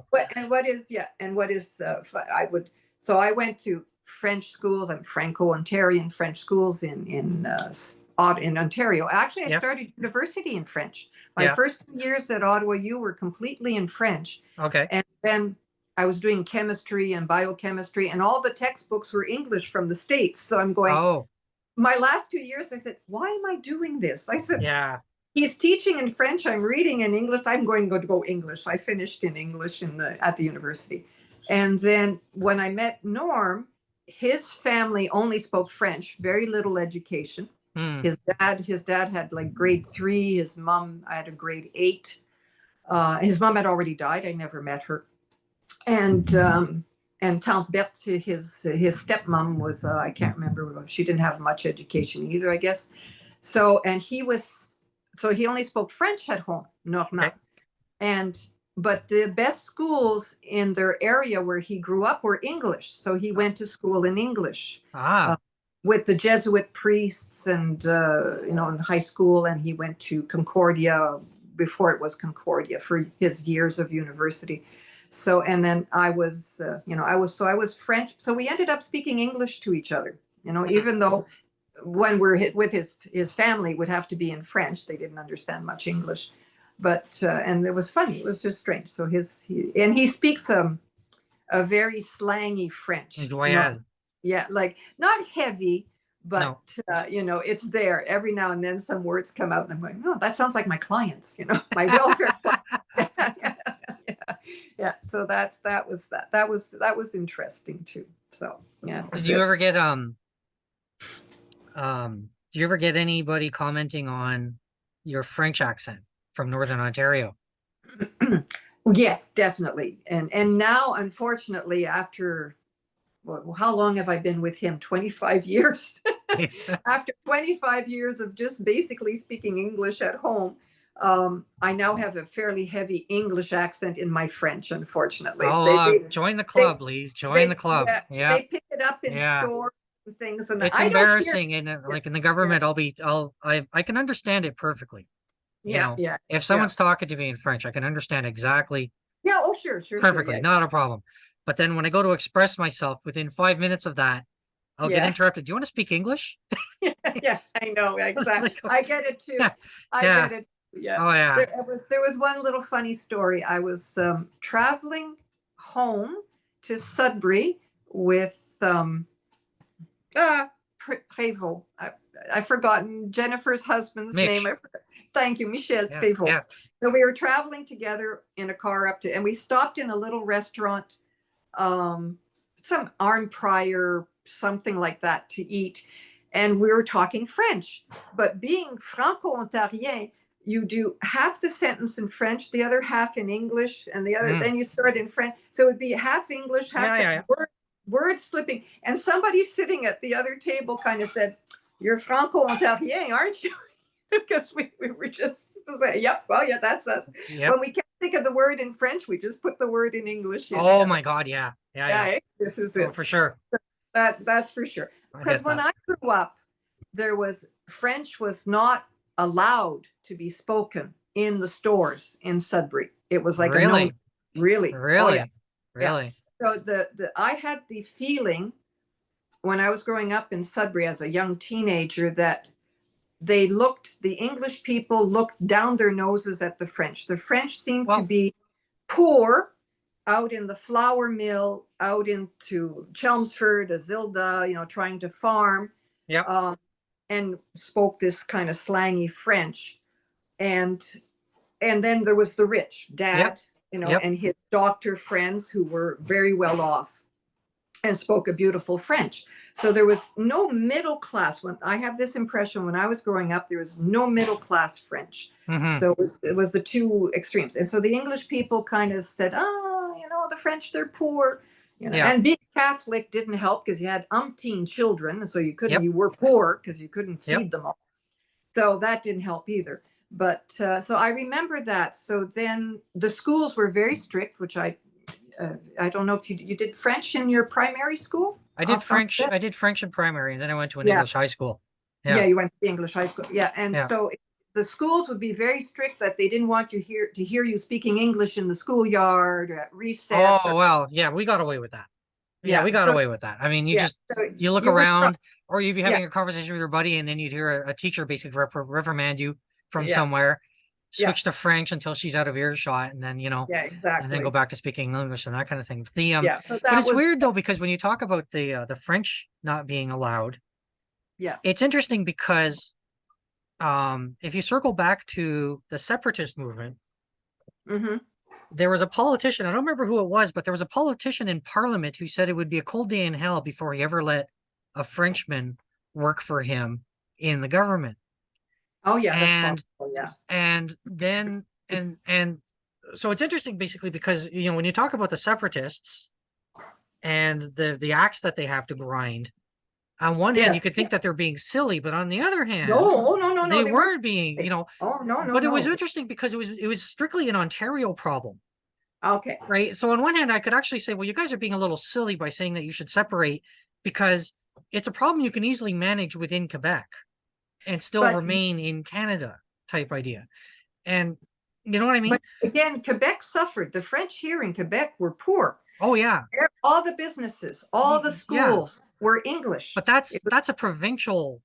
So I went to French schools. I'm Franco-Ontarian French schools in Ontario. Actually, I started university in French. My first 2 years at Ottawa U were completely in French. Okay. And then I was doing chemistry and biochemistry, and all the textbooks were English from the States. So I'm going, oh, my last 2 years, I said, why am I doing this? I said, yeah. He's teaching in French. I'm reading in English. I'm going to go English. I finished in English at the university. And then when I met Norm, his family only spoke French, very little education. His dad had like grade 3. His mom, I had a grade 8. His mom had already died. I never met her. And Tante Berthe, his stepmom was, I can't remember. She didn't have much education either, I guess. So he only spoke French at home, Normand. Okay. But the best schools in their area where he grew up were English. So he went to school in English with the Jesuit priests and, in high school. And he went to Concordia before it was Concordia for his years of university. So, and then I was French. So we ended up speaking English to each other, even though when we're with his family would have to be in French. They didn't understand much English, but and it was funny. It was just strange. So he speaks a very slangy French. Yeah, like not heavy, but no. It's there. Every now and then some words come out, and I'm going, oh, that sounds like my clients. My welfare. Yeah. So that was interesting too. So yeah. Did you ever get do you ever get anybody commenting on your French accent from Northern Ontario? Yes, definitely. And now, unfortunately, after how long have I been with him? 25 years. After 25 years of just basically speaking English at home, I now have a fairly heavy English accent in my French, unfortunately. Join the club, Lise. Join the club. Yeah. They pick it up in stores and things, and it's embarrassing. And like in the government, I can understand it perfectly. If someone's talking to me in French, I can understand exactly. Yeah. Oh, sure. Perfectly, not a problem. But then when I go to express myself, within 5 minutes of that, I'll get interrupted. Do you want to speak English? Yeah, I know exactly. I get it too. I get it. Yeah. Oh yeah. There was one little funny story. I was traveling home to Sudbury with Prévost. I've forgotten Jennifer's husband's name. Thank you, Michel Prévost. Yeah. So we were traveling together in a car and we stopped in a little restaurant, some Arn Prior, something like that, to eat. And we were talking French, but being Franco-Ontarien, you do half the sentence in French, the other half in English, and the other, then you start in French. So it would be half English, half word slipping. And somebody sitting at the other table kind of said, "You're Franco-Ontarien, aren't you?" Because we were just saying, "Yep, well, yeah, that's us." Yep. When we can't think of the word in French, we just put the word in English. Oh my God, yeah. This is it. For sure. That's for sure. Because when I grew up, French was not allowed to be spoken in the stores in Sudbury. It was like Really? a no, really. Really? Oh, yeah. Really? So I had the feeling when I was growing up in Sudbury as a young teenager that the English people looked down their noses at the French. The French seemed to be poor out in the flour mill, out into Chelmsford, Azilda, trying to farm. Yep. And spoke this kind of slangy French. And then there was the rich dad, Yep. and his doctor friends who were very well off and spoke a beautiful French. So there was no middle class. When I have this impression, when I was growing up, there was no middle class French. Mhm. So it was the two extremes. And so the English people kind of said, the French, they're poor. Yeah. And being Catholic didn't help because you had umpteen children, and so you were poor because you couldn't feed them all. So that didn't help either. But so I remember that. So then the schools were very strict, which I don't know if you did French in your primary school. I did French. I did French in primary, and then I went to an English high school. Yeah, you went to the English high school. Yeah, and Yeah. so the schools would be very strict that they didn't want you to hear you speaking English in the schoolyard or at recess. Oh, well, yeah, we got away with that. Yeah, we got away with that. I mean, you look around, or you'd be having a conversation with your buddy, and then you'd hear a teacher basically reprimand you from somewhere, switch to French until she's out of earshot, and then, exactly. and then go back to speaking English and that kind of thing. So but it's weird though, because when you talk about the French not being allowed, it's interesting because if you circle back to the separatist movement, there was a politician, I don't remember who it was, but there was a politician in Parliament who said it would be a cold day in hell before he ever let a Frenchman work for him in the government. Oh yeah, and that's possible, yeah. And then and so it's interesting basically because when you talk about the separatists and the axe that they have to grind, on one hand you could think that they're being silly, but on the other hand, no, they weren't being, no. But it was interesting because it was strictly an Ontario problem. Okay. Right. So on one hand, I could actually say, well, you guys are being a little silly by saying that you should separate, because it's a problem you can easily manage within Quebec and still remain in Canada type idea. And you know what I mean? But again, Quebec suffered. The French here in Quebec were poor. Oh yeah. All the businesses, all the schools were English. But that's a provincial.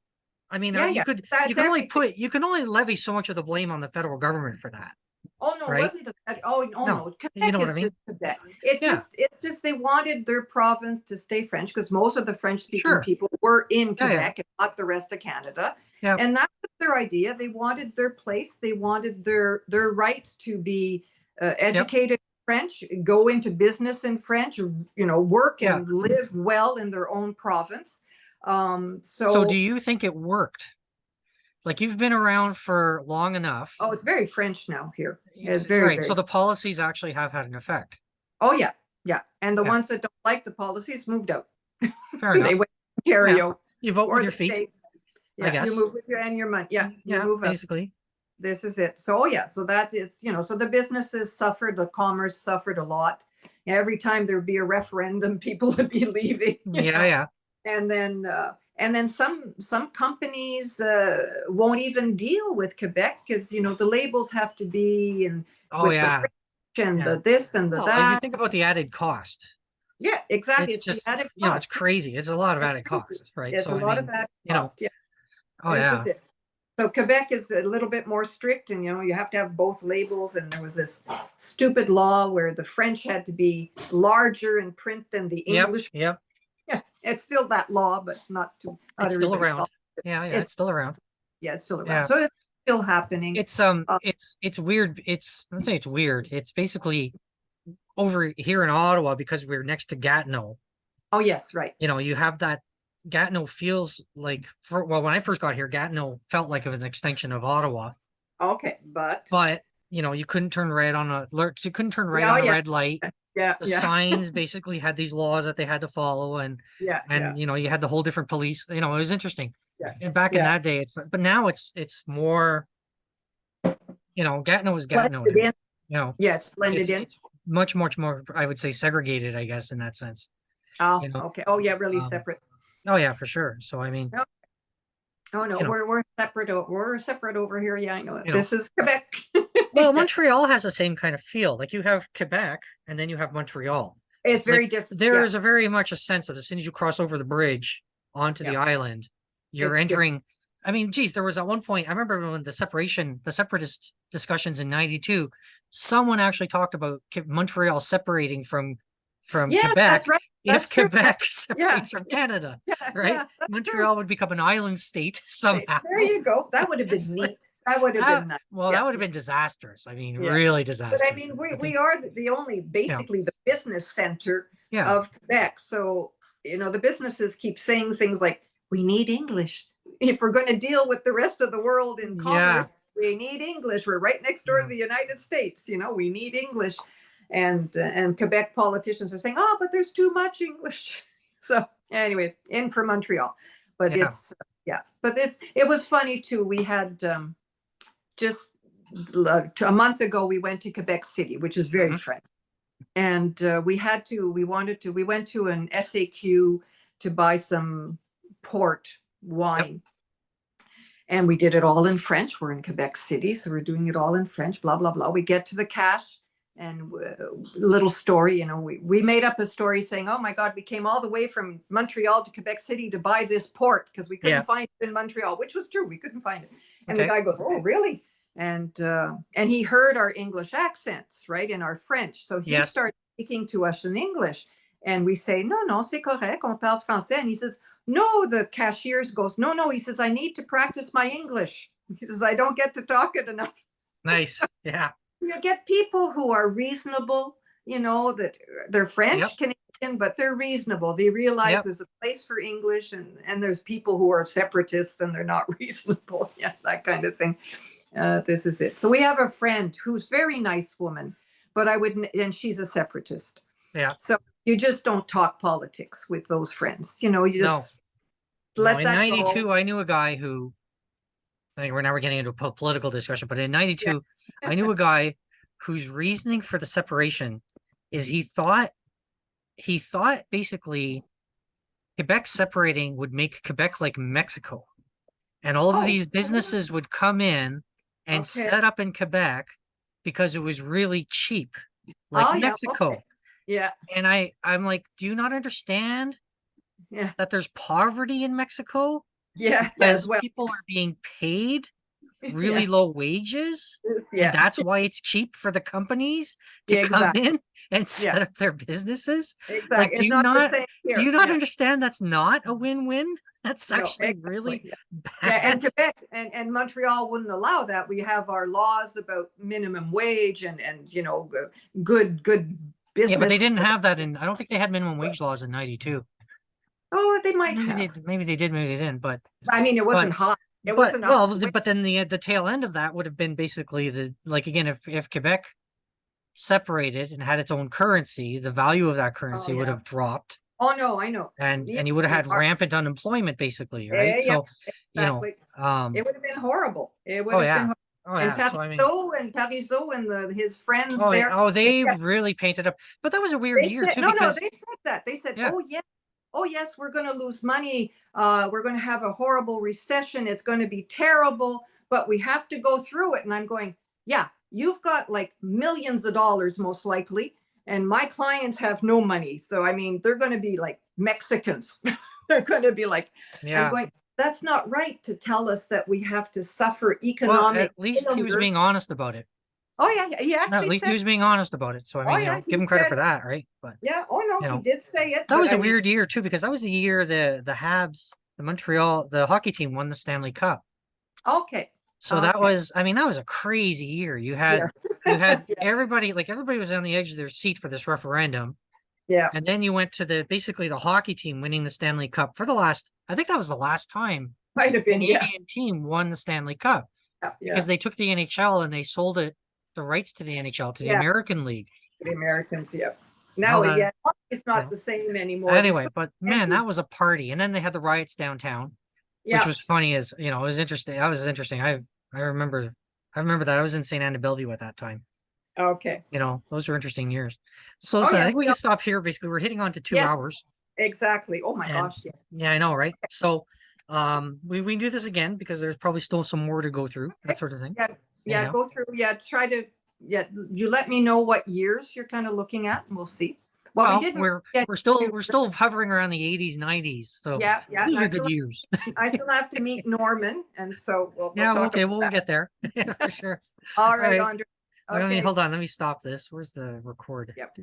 I mean, you can only levy so much of the blame on the federal government for that. Oh no, right? It wasn't no. Quebec you know what I mean? Just Quebec. It's just they wanted their province to stay French because most of the French-speaking people were in Quebec and not the rest of Canada. Yeah. And that was their idea. They wanted their place. They wanted their rights to be educated in French, go into business in French, work and live well in their own province. So do you think it worked? Like, you've been around for long enough. Oh, it's very French now here. It's very, right. So the policies actually have had an effect. Oh yeah, yeah. And the ones that don't like the policies moved out. Fair enough. They went to Ontario. Yeah. You vote with your feet. States. Yeah, I guess. You move with your and your money. Yeah, you move basically. Up. This is it. So so that is, so the businesses suffered, the commerce suffered a lot. Every time there'd be a referendum, people would be leaving. Yeah. And then some companies won't even deal with Quebec because the labels have to be the this and that. If you think about the added cost. Yeah, exactly. It's just, the added cost. It's crazy. It's a lot of added cost, right? It's a lot of added cost. Yeah. Oh yeah. So Quebec is a little bit more strict, and you have to have both labels. And there was this stupid law where the French had to be larger in print than the English. Yep. Yeah, it's still that law, but not to. It's still around. Yeah, it's still around. Yeah, it's still around. Yeah. So it's still happening. It's weird. Let's say it's weird. It's basically over here in Ottawa because we're next to Gatineau. Oh yes, right. You have that. Gatineau feels like, when I first got here, Gatineau felt like it was an extension of Ottawa. Okay, but you couldn't turn red on a the red light. Yeah, the signs basically had these laws that they had to follow, and you had the whole different police. It was interesting. Yeah. And back in that day, but now it's more. Gatineau is Gatineau. It's blended in. It's much more. I would say segregated, I guess, in that sense. Oh, okay. Oh yeah, really separate. Oh yeah, for sure. So I mean, Oh no, You know, we're separate. We're separate over here. Yeah, I know it. You know. This is Quebec. well, Montreal has the same kind of feel. Like you have Quebec and then you have Montreal. It's very Like different. there Yeah. is a very much a sense of as soon as you cross over the bridge onto the island, you're It's different. entering. I mean, geez, there was at one point, I remember when the separatist discussions in 92, someone actually talked about Montreal separating from Yeah, Quebec that's right. That's if true. Quebec Yeah. separates from Canada, Yeah, right? yeah, that's Montreal true. would become an island state somehow. There you go. That would have been It's neat. That would have been nice. well, Yeah. that would have been disastrous. I mean, Yeah. really But disastrous. I mean, we are the only, basically the business center Yeah. of Quebec. So, you know, the businesses keep saying things like, we need English. If we're going to deal with the rest of the world in commerce, we need English. We're right next door to the United States. You know, we need English. And Quebec politicians are saying, oh, but there's too much English. So anyways, in for Montreal. But it's, but it was funny too. We had just a month ago, we went to Quebec City, which is very friendly. And we went to an SAQ to buy some port wine. And we did it all in French. We're in Quebec City, so we're doing it all in French, blah, blah, blah. We get to the cash and little story, you know, we made up a story saying, oh my God, we came all the way from Montreal to Quebec City to buy this port because we couldn't find it in Montreal, which was true. We couldn't find it. And the guy goes, oh, really? And he heard our English accents, right, in our French. So he started speaking to us in English. And we say, non, c'est correct, on parle français. And he says, no, the cashier goes, no. He says, I need to practice my English. He says, I don't get to talk it enough. Nice. Yeah. You get people who are reasonable, you know, that they're French Canadian, but they're reasonable. They realize there's a place for English, and there's people who are separatists and they're not reasonable. Yeah, that kind of thing. This is it. So we have a friend who's very nice woman, but and she's a separatist. Yeah. So you just don't talk politics with those friends. You know, you just let in that 92, go. I knew a guy who, I think we're getting into a political discussion, but in 92, I knew a guy whose reasoning for the separation is he thought basically Quebec separating would make Quebec like Mexico. And all of these businesses would come in and set up in Quebec because it was really cheap, like Mexico. Yeah. And I'm like, do you not understand that there's poverty in Mexico? Yeah. Because people are being paid really low wages. And that's why it's cheap for the companies to come in and set up their businesses. Exactly. Like, do you not Yeah. understand that's not a win-win? That's actually really bad. Yeah, and Quebec and Montreal wouldn't allow that. We have our laws about minimum wage and you know, good business. Yeah, but they didn't have that I don't think they had minimum wage laws in 92. Oh, they might have. Maybe they did, maybe they didn't, but I mean, it wasn't hot. It wasn't but then the tail end of that would have been basically like again, if Quebec separated and had its own currency, the value of that currency would have dropped. Oh no, I know. And you would have had rampant unemployment basically, right? So exactly. You know, it would have been horrible. It would have been horrible. And Parizeau and his friends there. Oh, they really painted up. But that was a weird year too. No, they said that. They said, oh yes, we're going to lose money. We're going to have a horrible recession. It's going to be terrible, but we have to go through it. And I'm going, yeah, you've got like millions of dollars most likely. And my clients have no money. So, I mean, they're going to be like Mexicans. They're going to be like, I'm going, that's not right to tell us that we have to suffer economic. Well, at least he was being honest about it. Oh, yeah. He actually at least he was being honest about it. So, I mean, give him credit for that, right? But he did say it. That was a weird year, too, because that was the year the Habs, the hockey team won the Stanley Cup. Okay. So that was a crazy year. You had everybody was on the edge of their seat for this referendum. Yeah. And then you went to basically the hockey team winning the Stanley Cup for I think that was the last time might have been, the Canadian team won the Stanley Cup. Because they took the NHL and they sold the rights to the NHL to the American League. The Americans, Now, it's not the same anymore. Anyway, but man, that was a party. And then they had the riots downtown. Which was funny as, you know, it was interesting. That was interesting. I remember that I was in St. Anne de Bellevue at that time. Okay. You know, those were interesting years. So I think we can stop here. Basically, we're hitting on to 2 hours. Exactly. Oh my gosh. Yeah, I know, right? So We can do this again because there's probably still some more to go through, that sort of thing. Yeah, go through, try to, you let me know what years you're kind of looking at and we'll see. Well, we're still hovering around the 80s, 90s. So those are good years. I still have to meet Norman, and so we'll we'll get there. Yeah, for sure. All right, Andre. Okay. Hold on, let me stop this. Where's the record? Yep.